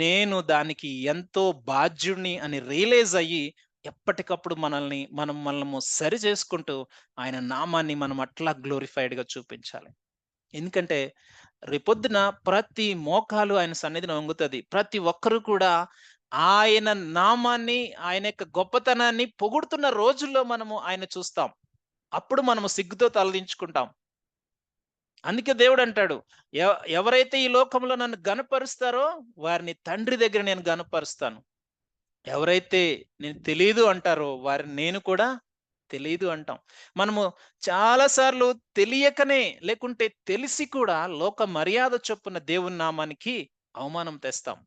నేను దానికి ఎంతో బాధ్యుడిని అని రియలైజ్ అయ్యి ఎప్పటికప్పుడు మనము సరి చేసుకుంటూ ఆయన నామాన్ని మనం అట్లా గ్లోరిఫైడ్గా చూపించాలి. ఎందుకంటే రేపొద్దున ప్రతి మోకాలు ఆయన సన్నిధిని వంగుతుంది. ప్రతి ఒక్కరు కూడా ఆయన నామాన్ని, ఆయన యొక్క గొప్పతనాన్ని పొగుడుతున్న రోజుల్లో మనము ఆయన చూస్తాం. అప్పుడు మనము సిగ్గుతో తలదించుకుంటాం. అందుకే దేవుడు అంటాడు, ఎవరైతే ఈ లోకంలో నన్ను గనపరుస్తారో వారిని తండ్రి దగ్గర నేను గనపరుస్తాను. ఎవరైతే నేను తెలియదు అంటారో వారిని నేను కూడా తెలియదు అంటాం. మనము చాలా సార్లు తెలియకనే, లేకుంటే తెలిసి కూడా లోక మర్యాద చొప్పున దేవుని నామానికి అవమానం తెస్తాం.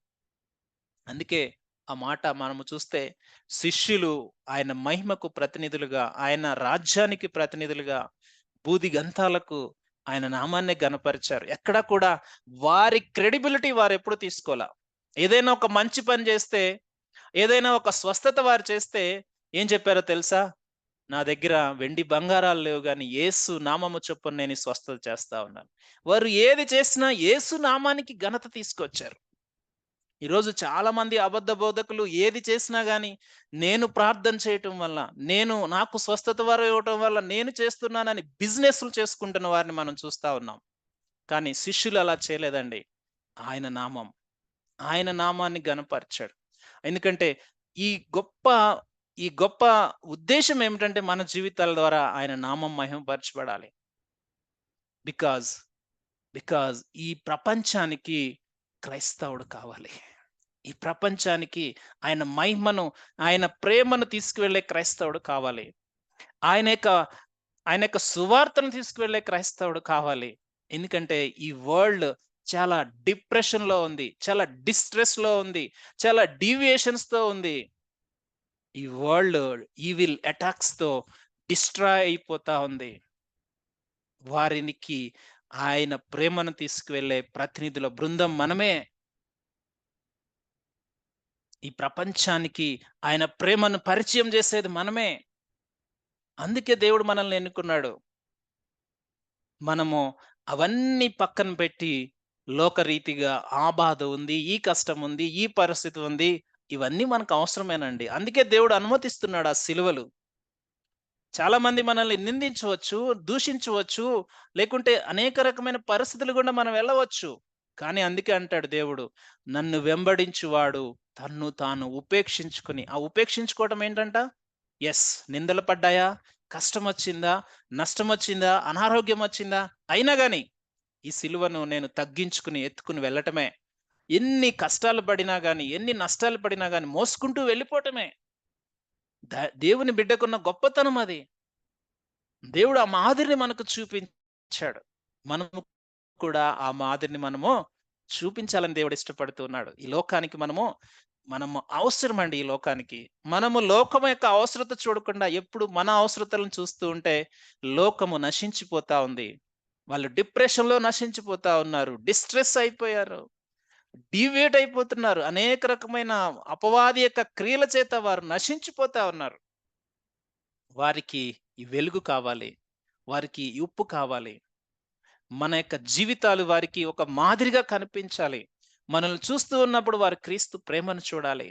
అందుకే ఆ మాట మనము చూస్తే శిష్యులు ఆయన మహిమకు ప్రతినిధులుగా, ఆయన రాజ్యానికి ప్రతినిధులుగా బూది గంతాలకు ఆయన నామాన్ని గనపరిచారు. ఎక్కడా కూడా వారి క్రెడిబిలిటీ వారు ఎప్పుడు తీసుకోవాల. ఏదైనా ఒక మంచి పని చేస్తే, ఏదైనా ఒక స్వస్థత వారు చేస్తే ఏం చెప్పారో తెలుసా? నా దగ్గర వెండి బంగారాలు లేవు కానీ యేసు నామము చొప్పున నేను స్వస్థత చేస్తా ఉన్నాను. వారు ఏది చేసినా యేసు నామానికి ఘనత తీసుకొచ్చారు. ఈరోజు చాలా మంది అబద్ధ బోధకులు ఏది చేసినా గానీ నేను ప్రార్థన చేయటం వల్ల, నాకు స్వస్థత వారు ఇవ్వటం వల్ల నేను చేస్తున్నానని బిజినెస్లు చేసుకుంటున్న వారిని మనం చూస్తా ఉన్నాం. కానీ శిష్యులు అలా చేయలేదండి. ఆయన నామాన్ని ఘనపరిచాడు. ఎందుకంటే ఈ గొప్ప ఉద్దేశం ఏమిటంటే మన జీవితాల ద్వారా ఆయన నామం మహిమపరచబడాలి. బికాజ్ ఈ ప్రపంచానికి క్రైస్తవుడు కావాలి. ఈ ప్రపంచానికి ఆయన మహిమను, ఆయన ప్రేమను తీసుకువెళ్ళే క్రైస్తవుడు కావాలి. ఆయన యొక్క సువార్తను తీసుకువెళ్ళే క్రైస్తవుడు కావాలి. ఎందుకంటే ఈ వరల్డ్ చాలా డిప్రెషన్ లో ఉంది, చాలా డిస్ట్రెస్ లో ఉంది, చాలా డీవియేషన్స్ తో ఉంది. ఈ వరల్డ్ ఈవిల్ అటాక్స్ తో డిస్ట్రాయ్ అయిపోతా ఉంది. వారికి ఆయన ప్రేమను తీసుకువెళ్ళే ప్రతినిధుల బృందం మనమే. ఈ ప్రపంచానికి ఆయన ప్రేమను పరిచయం చేసేది మనమే. అందుకే దేవుడు మనల్ని ఎన్నుకున్నాడు. మనము అవన్నీ పక్కన పెట్టి లోకరీతిగా ఆ బాధ ఉంది, ఈ కష్టం ఉంది, ఈ పరిస్థితి ఉంది, ఇవన్నీ మనకు అవసరమేనండి. అందుకే దేవుడు అనుమతిస్తున్నాడు ఆ సిలువలు. చాలా మంది మనల్ని నిందించవచ్చు, దూషించవచ్చు, లేకుంటే అనేక రకమైన పరిస్థితులు గుండా మనం వెళ్ళవచ్చు. కానీ అందుకే అంటాడు దేవుడు, నన్ను వెంబడించువాడు తన్ను తాను ఉపేక్షించుకుని. ఆ ఉపేక్షించుకోవటం ఏంటంట? ఎస్, నిందలు పడ్డాయా, కష్టం వచ్చిందా, నష్టం వచ్చిందా, అనారోగ్యం వచ్చిందా, అయినా గాని ఈ సిలువను నేను తగ్గించుకుని ఎత్తుకుని వెళ్ళటమే. ఎన్ని కష్టాలు పడినా గాని, ఎన్ని నష్టాలు పడినా గాని మోసుకుంటూ వెళ్ళిపోవటమే. దేవుని బిడ్డకున్న గొప్పతనం అది. దేవుడు ఆ మాదిరిని మనకు చూపించాడు. మనము కూడా ఆ మాదిరిని మనము చూపించాలని దేవుడు ఇష్టపడుతున్నాడు. ఈ లోకానికి మనము అవసరం అండి. ఈ లోకానికి మనము లోకం యొక్క అవసరత చూడకుండా ఎప్పుడు మన అవసరతలను చూస్తూ ఉంటే లోకము నశించిపోతా ఉంది. వాళ్ళు డిప్రెషన్ లో నశించిపోతా ఉన్నారు, డిస్ట్రెస్ అయిపోయారు, డివియేట్ అయిపోతున్నారు. అనేక రకమైన అపవాది యొక్క క్రియల చేత వారు నశించిపోతా ఉన్నారు. వారికి ఈ వెలుగు కావాలి, వారికి ఈ ఉప్పు కావాలి. మన యొక్క జీవితాలు వారికి ఒక మాదిరిగా కనిపించాలి. మనల్ని చూస్తూ ఉన్నప్పుడు వారు క్రీస్తు ప్రేమను చూడాలి.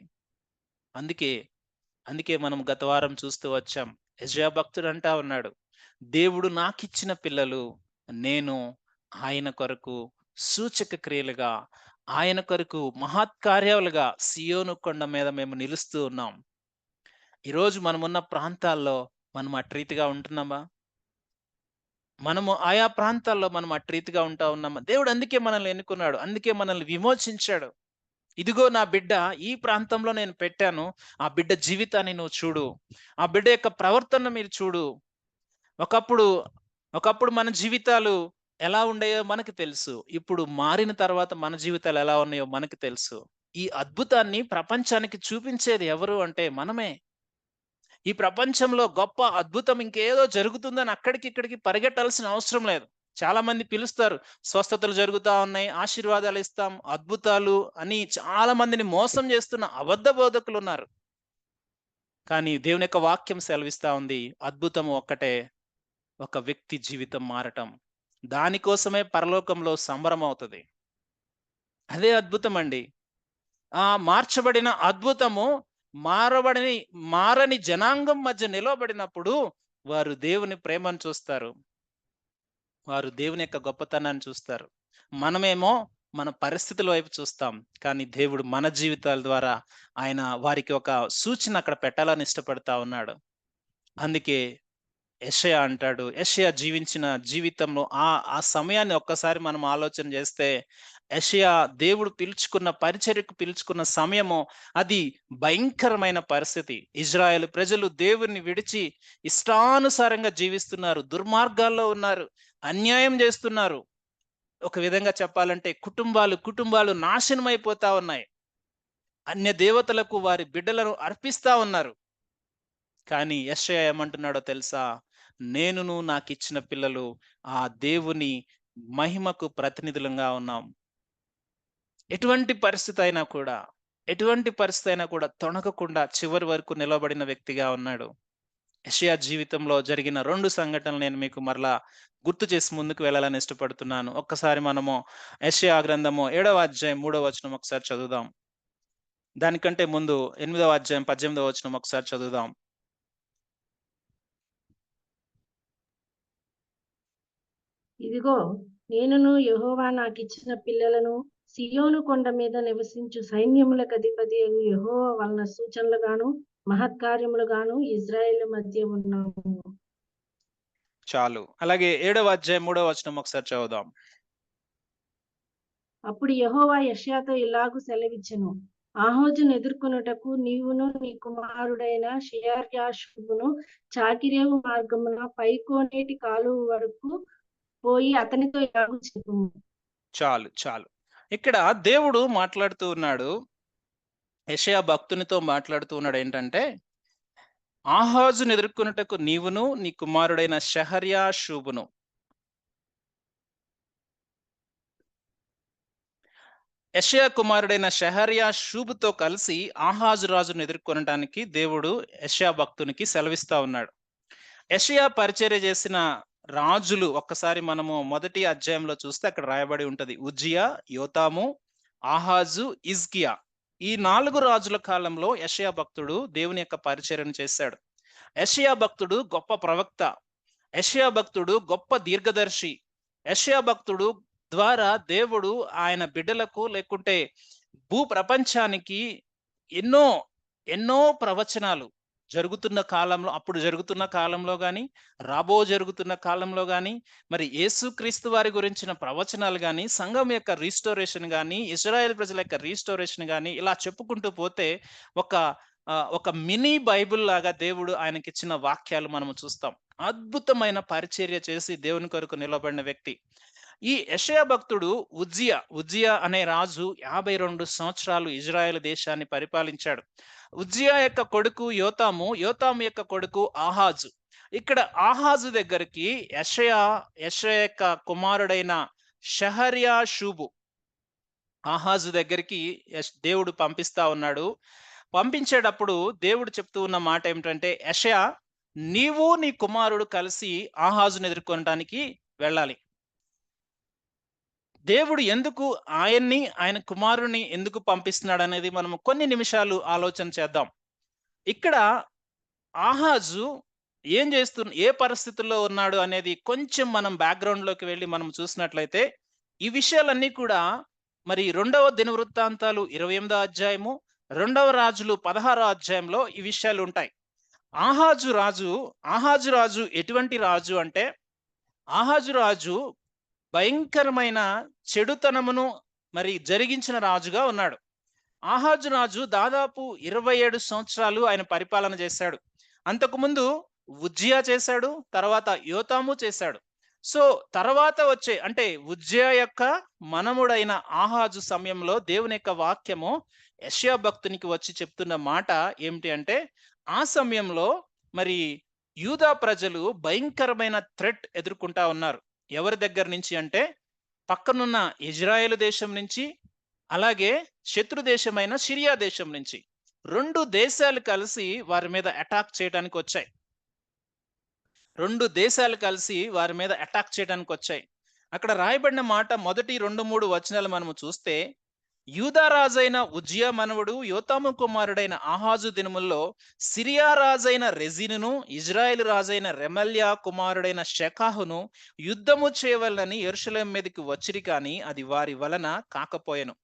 అందుకే అందుకే మనం గత వారం చూస్తూ వచ్చాం. యెషయా భక్తుడు అంటా ఉన్నాడు, దేవుడు నాకిచ్చిన పిల్లలు, నేను ఆయన కొరకు సూచక క్రియలుగా, ఆయన కొరకు మహత్కార్యాలుగా సియోను కొండ మీద మేము నిలుస్తూ ఉన్నాం. ఈరోజు మనమున్న ప్రాంతాల్లో మనం అట్రీతిగా ఉంటున్నామా? మనము ఆయా ప్రాంతాల్లో మనం అట్రీతిగా ఉంటా ఉన్నామా? దేవుడు అందుకే మనల్ని ఎన్నుకున్నాడు, అందుకే మనల్ని విమోచించాడు. ఇదిగో నా బిడ్డ ఈ ప్రాంతంలో నేను పెట్టాను, ఆ బిడ్డ జీవితాన్ని నువ్వు చూడు, ఆ బిడ్డ యొక్క ప్రవర్తన మీరు చూడు. ఒకప్పుడు ఒకప్పుడు మన జీవితాలు ఎలా ఉండేయో మనకు తెలుసు. ఇప్పుడు మారిన తర్వాత మన జీవితాలు ఎలా ఉన్నాయో మనకు తెలుసు. ఈ అద్భుతాన్ని ప్రపంచానికి చూపించేది ఎవరు అంటే మనమే. ఈ ప్రపంచంలో గొప్ప అద్భుతం ఇంకేదో జరుగుతుందని అక్కడికి ఇక్కడికి పరిగెట్టాల్సిన అవసరం లేదు. చాలా మంది పిలుస్తారు, స్వస్థతలు జరుగుతా ఉన్నాయి, ఆశీర్వాదాలు ఇస్తాం, అద్భుతాలు అని చాలా మందిని మోసం చేస్తున్న అబద్ధ బోధకులు ఉన్నారు. కానీ దేవుని యొక్క వాక్యం సెలవిస్తా ఉంది, అద్భుతం ఒక్కటే, ఒక వ్యక్తి జీవితం మారటం. దానికోసమే పరలోకంలో సంబరం అవుతుంది. అదే అద్భుతం అండి. ఆ మార్చబడిన అద్భుతము మారని జనాంగం మధ్య నిలవబడినప్పుడు వారు దేవుని ప్రేమను చూస్తారు, వారు దేవుని యొక్క గొప్పతనాన్ని చూస్తారు. మనమేమో మన పరిస్థితుల వైపు చూస్తాం, కానీ దేవుడు మన జీవితాల ద్వారా ఆయన వారికి ఒక సూచన అక్కడ పెట్టాలని ఇష్టపడతా ఉన్నాడు. అందుకే యెషయా అంటాడు, యెషయా జీవించిన జీవితంలో ఆ సమయాన్ని ఒక్కసారి మనం ఆలోచన చేస్తే, యెషయా దేవుడు పరిచర్యకు పిలుచుకున్న సమయము అది భయంకరమైన పరిస్థితి. ఇజ్రాయేల్ ప్రజలు దేవుణ్ణి విడిచి ఇష్టానుసారంగా జీవిస్తున్నారు, దుర్మార్గాల్లో ఉన్నారు, అన్యాయం చేస్తున్నారు. ఒక విధంగా చెప్పాలంటే కుటుంబాలు నాశనం అయిపోతా ఉన్నాయి. అన్య దేవతలకు వారి బిడ్డలను అర్పిస్తా ఉన్నారు. కానీ యెషయా ఏమంటున్నాడో తెలుసా? నేనును నాకిచ్చిన పిల్లలు ఆ దేవుని మహిమకు ప్రతినిధులంగా ఉన్నాం. ఎటువంటి పరిస్థితి అయినా కూడా తొణకకుండా చివరి వరకు నిలబడిన వ్యక్తిగా ఉన్నాడు. యెషయా జీవితంలో జరిగిన 2 సంఘటనలు నేను మీకు మరలా గుర్తు చేసి ముందుకు వెళ్ళాలని ఇష్టపడుతున్నాను. ఒక్కసారి మనము యెషయా గ్రంథము 7వ అధ్యాయం 3వ వచనం ఒకసారి చదువుదాం. దానికంటే ముందు 8వ అధ్యాయం 18వ వచనం ఒకసారి చదువుదాం. ఇదిగో నేనును యెహోవా నాకిచ్చిన పిల్లలను సియోను కొండ మీద నివసించు సైన్యములకు అధిపతి యెహోవా వలన సూచనలుగాను మహత్కార్యములుగాను ఇజ్రాయేలు మధ్య ఉన్నాము. చాలు. అలాగే 7వ అధ్యాయం 3వ వచనం ఒకసారి చదువుదాం. అప్పుడు యెహోవా యెషయాతో ఇలాగు సెలవిచ్చెను, ఆహోజును ఎదుర్కొనుటకు నీవును నీ కుమారుడైన షెయర్యాషుబును చాకిరేవు మార్గమున పైకోనేటి కాలువ వరకు పోయి అతనితో ఇలాగు చెప్పుము. చాలు చాలు. ఇక్కడ దేవుడు మాట్లాడుతూ ఉన్నాడు, యెషయా భక్తునితో మాట్లాడుతూ ఉన్నాడు ఏంటంటే, ఆహాజును ఎదుర్కొనుటకు నీవును నీ కుమారుడైన షహర్యాషూబును యెషయా కుమారుడైన షహర్యాషూబుతో కలిసి ఆహాజు రాజును ఎదుర్కొనడానికి దేవుడు యెషయా భక్తునికి సెలవిస్తా ఉన్నాడు. యెషయా పరిచర్య చేసిన రాజులు ఒక్కసారి మనము మొదటి అధ్యాయంలో చూస్తే అక్కడ రాయబడి ఉంటది. ఉజ్జియా, యోతాము, ఆహాజు, హిజ్కియా. ఈ 4 రాజుల కాలంలో యెషయా భక్తుడు దేవుని యొక్క పరిచర్యను చేశాడు. యెషయా భక్తుడు గొప్ప ప్రవక్త, యెషయా భక్తుడు గొప్ప దీర్ఘదర్శి. యెషయా భక్తుడు ద్వారా దేవుడు ఆయన బిడ్డలకు లేకుంటే భూ ప్రపంచానికి ఎన్నో ఎన్నో ప్రవచనాలు జరుగుతున్న కాలంలో, అప్పుడు జరుగుతున్న కాలంలో గాని, జరుగుతున్న కాలంలో గాని, మరి యేసుక్రీస్తు వారి గురించిన ప్రవచనాలు గాని, సంఘం యొక్క రీస్టోరేషన్ గాని, ఇజ్రాయెల్ ప్రజల యొక్క రీస్టోరేషన్ గాని, ఇలా చెప్పుకుంటూ పోతే ఒక మినీ బైబిల్ లాగా దేవుడు ఆయనకిచ్చిన వాక్యాలు మనము చూస్తాం. అద్భుతమైన పరిచర్య చేసి దేవుని కొరకు నిలబడిన వ్యక్తి. ఈ యెషయా భక్తుడు ఉజ్జియా అనే రాజు 52 సంవత్సరాలు ఇజ్రాయెల్ దేశాన్ని పరిపాలించాడు. ఉజ్జియా యొక్క కొడుకు యోతాము యొక్క కొడుకు ఆహాజు. ఇక్కడ ఆహాజు దగ్గరికి యెషయా యొక్క కుమారుడైన షహర్యాషూబు ఆహాజు దగ్గరికి దేవుడు పంపిస్తా ఉన్నాడు. పంపించేటప్పుడు దేవుడు చెప్తూ ఉన్న మాట ఏమిటంటే, యెషయా నీవు నీ కుమారుడు కలిసి ఆహాజును ఎదుర్కొనడానికి వెళ్ళాలి. దేవుడు ఎందుకు ఆయన కుమారుని ఎందుకు పంపిస్తున్నాడు అనేది మనం కొన్ని నిమిషాలు ఆలోచన చేద్దాం. ఇక్కడ ఆహాజు ఏ పరిస్థితుల్లో ఉన్నాడు అనేది కొంచెం మనం బ్యాక్గ్రౌండ్ లోకి వెళ్ళి మనం చూసినట్లయితే ఈ విషయాలన్నీ కూడా మరి 2వ దినవృత్తాంతాలు 28వ అధ్యాయము, 2వ రాజులు 16వ అధ్యాయంలో ఈ విషయాలు ఉంటాయి. ఆహాజు రాజు ఎటువంటి రాజు అంటే, ఆహాజు రాజు భయంకరమైన చెడుతనమును మరి జరిగించిన రాజుగా ఉన్నాడు. ఆహాజు రాజు దాదాపు 27 సంవత్సరాలు ఆయన పరిపాలన చేశాడు. అంతకుముందు ఉజ్జియా చేశాడు, తర్వాత యోతాము చేశాడు. సో తర్వాత వచ్చే అంటే ఉజ్జియా యొక్క మనముడైన ఆహాజు సమయంలో దేవుని యొక్క వాక్యము యెషయా భక్తునికి వచ్చి చెప్తున్న మాట ఏమిటి అంటే, ఆ సమయంలో మరి యూదా ప్రజలు భయంకరమైన థ్రెట్ ఎదుర్కొంటా ఉన్నారు. ఎవరి దగ్గర నుంచి అంటే, పక్కనున్న ఇజ్రాయెల్ దేశం నుంచి, అలాగే శత్రు దేశమైన సిరియా దేశం నుంచి 2 దేశాలు కలిసి వారి మీద అటాక్ చేయడానికి వచ్చాయి. 2 దేశాలు కలిసి వారి మీద అటాక్ చేయడానికి వచ్చాయి. అక్కడ రాయబడిన మాట మొదటి 2-3 వచనాలు మనము చూస్తే, యూదా రాజైన ఉజ్జియా మనవడు యోతాము కుమారుడైన ఆహాజు దినముల్లో సిరియా రాజైన రెజీనును, ఇజ్రాయెల్ రాజైన రెమల్యా కుమారుడైన షెకాహును యుద్ధము చేయవలనని యెరూషలేము మీదకి వచ్చిరి, కానీ అది వారి వలన కాకపోయెను.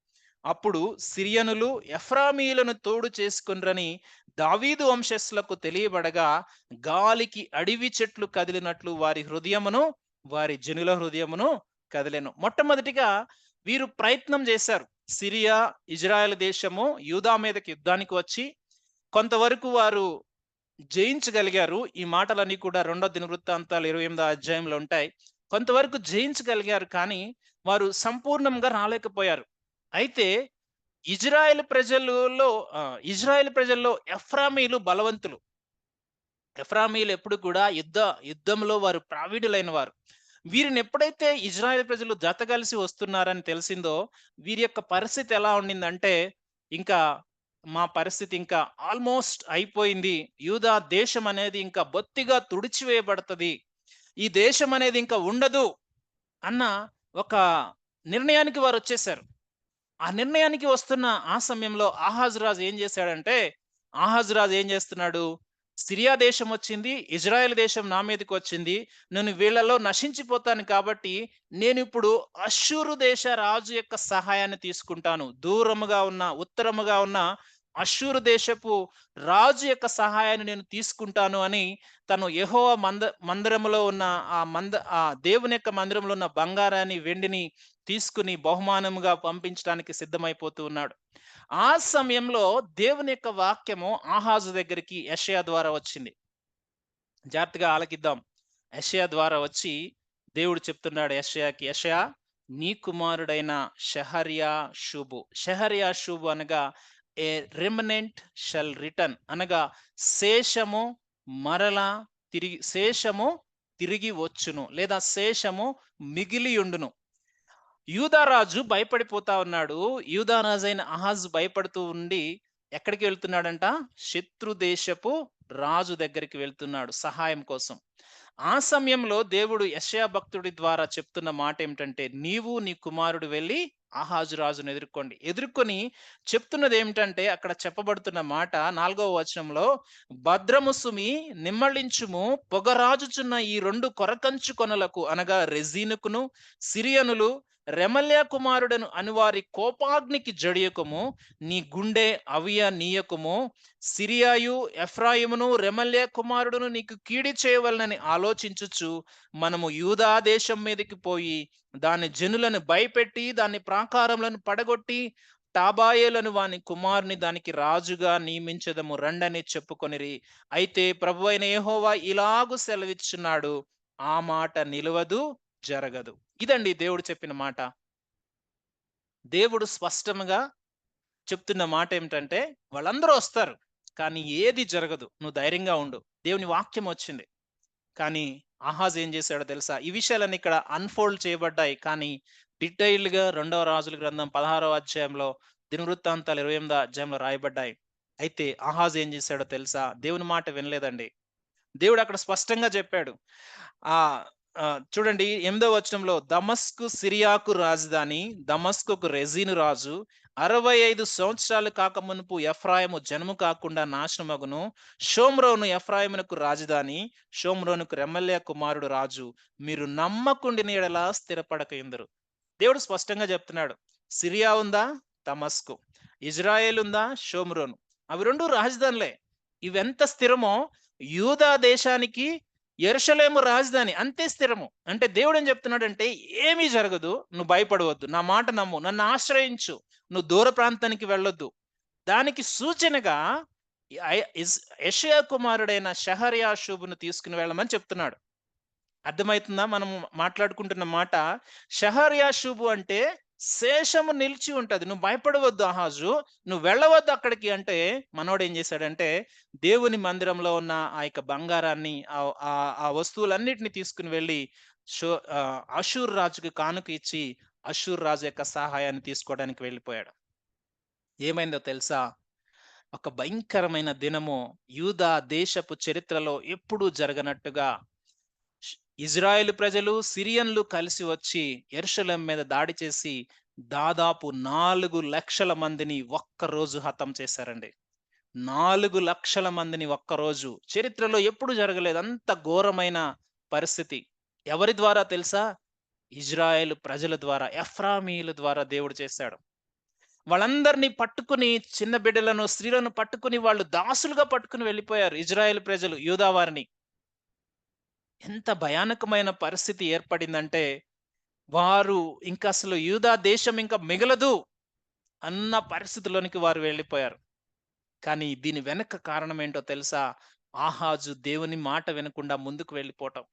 అప్పుడు సిరియనులు ఎఫ్రామీయులను తోడు చేసుకుని దావీదు వంశస్థులకు తెలియబడగా, గాలికి అడవి చెట్లు కదిలినట్లు వారి జనుల హృదయమును కదిలెను. మొట్టమొదటిగా వీరు ప్రయత్నం చేశారు. సిరియా, ఇజ్రాయెల్ దేశము యూదా మీదకి యుద్ధానికి వచ్చి కొంతవరకు వారు జయించగలిగారు. ఈ మాటలన్నీ కూడా 2వ దినవృత్తాంతాలు 28వ అధ్యాయంలో ఉంటాయి. కొంతవరకు జయించగలిగారు, కానీ వారు సంపూర్ణంగా రాలేకపోయారు. అయితే ఇజ్రాయెల్ ప్రజల్లో ఎఫ్రామీలు బలవంతులు. ఎఫ్రామీలు ఎప్పుడు కూడా యుద్ధంలో వారు ప్రావీణులైన వారు. వీరిని ఎప్పుడైతే ఇజ్రాయెల్ ప్రజలు జత కలిసి వస్తున్నారని తెలిసిందో, వీరి యొక్క పరిస్థితి ఎలా ఉండిందంటే, ఇంకా మా పరిస్థితి ఇంకా ఆల్మోస్ట్ అయిపోయింది, యూదా దేశం అనేది ఇంకా బొత్తిగా తుడిచివేయబడుతుంది, ఈ దేశం అనేది ఇంకా ఉండదు అన్న ఒక నిర్ణయానికి వారు వచ్చేసారు. ఆ నిర్ణయానికి వస్తున్న ఆ సమయంలో ఆహాజు రాజు ఏం చేస్తున్నాడు, సిరియా దేశం వచ్చింది, ఇజ్రాయెల్ దేశం నా మీదకి వచ్చింది, నేను వీళ్ళలో నశించిపోతాను, కాబట్టి నేను ఇప్పుడు అష్షూరు దేశ రాజు యొక్క సహాయాన్ని తీసుకుంటాను. ఉత్తరముగా ఉన్న అష్షూరు దేశపు రాజు యొక్క సహాయాన్ని నేను తీసుకుంటాను అని తను యెహోవా మందిరములో ఉన్న ఆ దేవుని యొక్క మందిరంలో ఉన్న బంగారాన్ని, వెండిని తీసుకుని బహుమానముగా పంపించడానికి సిద్ధమైపోతూ ఉన్నాడు. ఆ సమయంలో దేవుని యొక్క వాక్యము ఆహాజు దగ్గరికి యెషయా ద్వారా వచ్చింది. జాగ్రత్తగా ఆలకిద్దాం. యెషయా ద్వారా వచ్చి దేవుడు చెప్తున్నాడు యెషయాకి, యెషయా నీ కుమారుడైన షెహర్యా షూబు అనగా ఏ రెమనెంట్ షల్ రిటర్న్ అనగా శేషము మరలా శేషము తిరిగి వచ్చును, లేదా శేషము మిగిలియుండును. యూదారాజు భయపడిపోతా ఉన్నాడు. యూదారాజు అయిన అహాజు భయపడుతూ ఉండి ఎక్కడికి వెళ్తున్నాడంట? శత్రు దేశపు రాజు దగ్గరికి వెళ్తున్నాడు సహాయం కోసం. ఆ సమయంలో దేవుడు యెషయా భక్తుడి ద్వారా చెప్తున్న మాట ఏమిటంటే, నీవు నీ కుమారుడు వెళ్ళి ఆహాజు రాజును ఎదుర్కొని చెప్తున్నది ఏమిటంటే, అక్కడ చెప్పబడుతున్న మాట 4వ వచనంలో, భద్రము సుమి నిమ్మళించుము, పొగరాజుచున్న ఈ 2 కొరకంచు కొనలకు అనగా రెజీనుకును సిరియనులు రెమల్యా కుమారుడను అనువారి కోపాగ్నికి జడియకము, నీ గుండె నీయకము. సిరియాయు ఎఫ్రాయిమును రెమల్యా కుమారుడును నీకు కీడి చేయవలనని ఆలోచించుచు మనము యూదా దేశం మీదకి పోయి దాని జనులను భయపెట్టి దాని ప్రాకారములను పడగొట్టి టాబాయేలను వాని కుమారుని దానికి రాజుగా నియమించదము రండని చెప్పుకొనిరి. అయితే ప్రభువైన యెహోవా ఇలాగు సెలవిచ్చున్నాడు, ఆ మాట నిలవదు, జరగదు. ఇదండి దేవుడు చెప్పిన మాట. దేవుడు స్పష్టంగా చెప్తున్న మాట ఏమిటంటే, వాళ్ళందరూ వస్తారు కానీ ఏది జరగదు, నువ్వు ధైర్యంగా ఉండు. దేవుని వాక్యం వచ్చింది. కానీ ఆహాజ్ ఏం చేశాడో తెలుసా? ఈ విషయాలన్నీ ఇక్కడ అన్ఫోల్డ్ చేయబడ్డాయి, కానీ డీటెయిల్డ్ గా 2వ రాజుల గ్రంథం 16వ అధ్యాయంలో, దినవృత్తాంతాలు 28వ అధ్యాయంలో రాయబడ్డాయి. అయితే ఆహాజ్ ఏం చేశాడో తెలుసా? దేవుని మాట వినలేదండి. దేవుడు అక్కడ స్పష్టంగా చెప్పాడు. చూడండి 8వ వచనంలో, దమస్కు సిరియాకు రాజధాని, దమస్కుకు రెజీను రాజు, 65 సంవత్సరాలు కాకమునుపు ఎఫ్రాయిము జన్ము కాకుండా నాశనమగును. షోమ్రోను ఎఫ్రాయిమునకు రాజధాని, షోమ్రోనుకు రెమల్యా కుమారుడు రాజు. మీరు నమ్మకుండిన యెడల స్థిరపడక ఇందరు. దేవుడు స్పష్టంగా చెప్తున్నాడు. సిరియా ఉందా? దమస్కు. ఇజ్రాయేల్ ఉందా? షోమ్రోను. అవి 2 రాజధానులే. ఇవెంత స్థిరమో యూదా దేశానికి యెరూషలేము రాజధాని అంతే స్థిరము. అంటే దేవుడు ఏం చెప్తున్నాడంటే, ఏమీ జరగదు, నువ్వు భయపడవద్దు, నా మాట నమ్ము, నన్ను ఆశ్రయించు, నువ్వు దూర ప్రాంతానికి వెళ్ళొద్దు. దానికి సూచనగా యెషయా కుమారుడైన షెహర్యా షూబును తీసుకుని వెళ్ళమని చెప్తున్నాడు. అర్థమవుతుందా మనం మాట్లాడుకుంటున్న మాట? షెహర్యా షూబు అంటే శేషము నిలిచి ఉంటది. నువ్వు భయపడవద్దు ఆహాజు, నువ్వు వెళ్ళవద్దు అక్కడికి. అంటే మనోడు ఏం చేశాడంటే, దేవుని మందిరంలో ఉన్న ఆ యొక్క బంగారాన్ని, ఆ వస్తువులన్నిటిని తీసుకుని వెళ్ళి అషూర్ రాజుకి కానుక ఇచ్చి అషూర్ రాజు యొక్క సహాయాన్ని తీసుకోవడానికి వెళ్ళిపోయాడు. ఏమైందో తెలుసా? ఒక భయంకరమైన దినము యూదా దేశపు చరిత్రలో ఎప్పుడూ జరగనట్టుగా ఇజ్రాయేలు ప్రజలు సిరియన్లు కలిసి వచ్చి యెరూషలేం మీద దాడి చేసి దాదాపు 4 లక్షల మందిని ఒక్కరోజు హతం చేశారండి. 4 లక్షల మందిని ఒక్కరోజు. చరిత్రలో ఎప్పుడు జరగలేదు అంత ఘోరమైన పరిస్థితి. ఎవరి ద్వారా తెలుసా? ఇజ్రాయేలు ప్రజల ద్వారా, ఎఫ్రామీయుల ద్వారా దేవుడు చేశాడు. వాళ్ళందరినీ పట్టుకుని, చిన్న బిడ్డలను స్త్రీలను పట్టుకుని వాళ్ళు దాసులుగా పట్టుకుని వెళ్ళిపోయారు ఇజ్రాయేలు ప్రజలు యూదా వారిని. ఎంత భయానకమైన పరిస్థితి ఏర్పడిందంటే, వారు ఇంకా అసలు యూదా దేశం ఇంకా మిగలదు అన్న పరిస్థితిలోనికి వారు వెళ్ళిపోయారు. కానీ దీని వెనక కారణం ఏంటో తెలుసా? ఆహాజు దేవుని మాట వినకుండా ముందుకు వెళ్ళిపోవటం.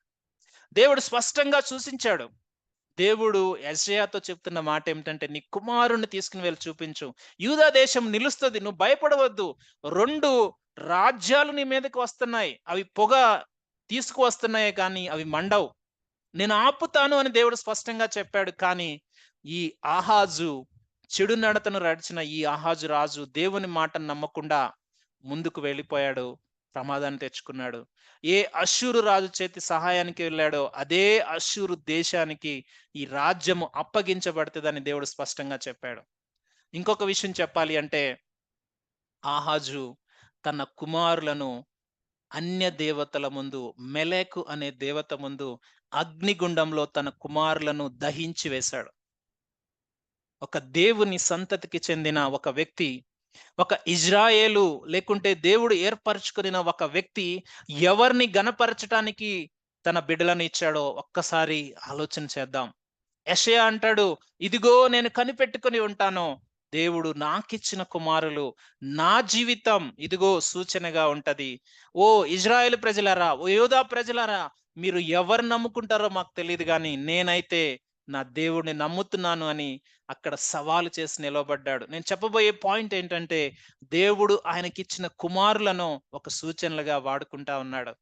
దేవుడు స్పష్టంగా సూచించాడు. దేవుడు యెషయాతో చెప్తున్న మాట ఏమిటంటే, నీ కుమారుణ్ణి తీసుకుని వెళ్ళి చూపించు, యూదా దేశం నిలుస్తుంది, నువ్వు భయపడవద్దు. 2 రాజ్యాలు నీ మీదకి వస్తున్నాయి, అవి పొగ తీసుకువస్తున్నాయే కానీ అవి మండవు, నేను ఆపుతాను అని దేవుడు స్పష్టంగా చెప్పాడు. కానీ ఈ ఆహాజు, చెడు నడతను నడిచిన ఈ ఆహాజు రాజు దేవుని మాటను నమ్మకుండా ముందుకు వెళ్ళిపోయాడు, ప్రమాదాన్ని తెచ్చుకున్నాడు. ఏ అష్షూరు రాజు చేతి సహాయానికి వెళ్ళాడో అదే అష్షూరు దేశానికి ఈ రాజ్యము అప్పగించబడుతుందని దేవుడు స్పష్టంగా చెప్పాడు. ఇంకొక విషయం చెప్పాలి అంటే, ఆహాజు తన కుమారులను అన్య దేవతల ముందు, మెలెకు అనే దేవత ముందు అగ్నిగుండంలో తన కుమారులను దహించి వేశాడు. ఒక దేవుని సంతతికి చెందిన ఒక వ్యక్తి, ఒక ఇజ్రాయేలు లేకుంటే దేవుడు ఏర్పరచుకున్న ఒక వ్యక్తి ఎవరిని గణపరచటానికి తన బిడ్డలను ఇచ్చాడో ఒక్కసారి ఆలోచన చేద్దాం. యెషయా అంటాడు, ఇదిగో నేను కనిపెట్టుకుని ఉంటాను, దేవుడు నాకిచ్చిన కుమారులు, నా జీవితం ఇదిగో సూచనగా ఉంటది. ఓ ఇజ్రాయేలు ప్రజలారా, ఓ యూదా ప్రజలారా, మీరు ఎవరు నమ్ముకుంటారో మాకు తెలియదు, కానీ నేనైతే నా దేవుడిని నమ్ముతున్నాను అని అక్కడ సవాలు చేసి నిలబడ్డాడు. నేను చెప్పబోయే పాయింట్ ఏంటంటే, దేవుడు ఆయనకిచ్చిన కుమారులను ఒక సూచనలుగా వాడుకుంటా ఉన్నాడు.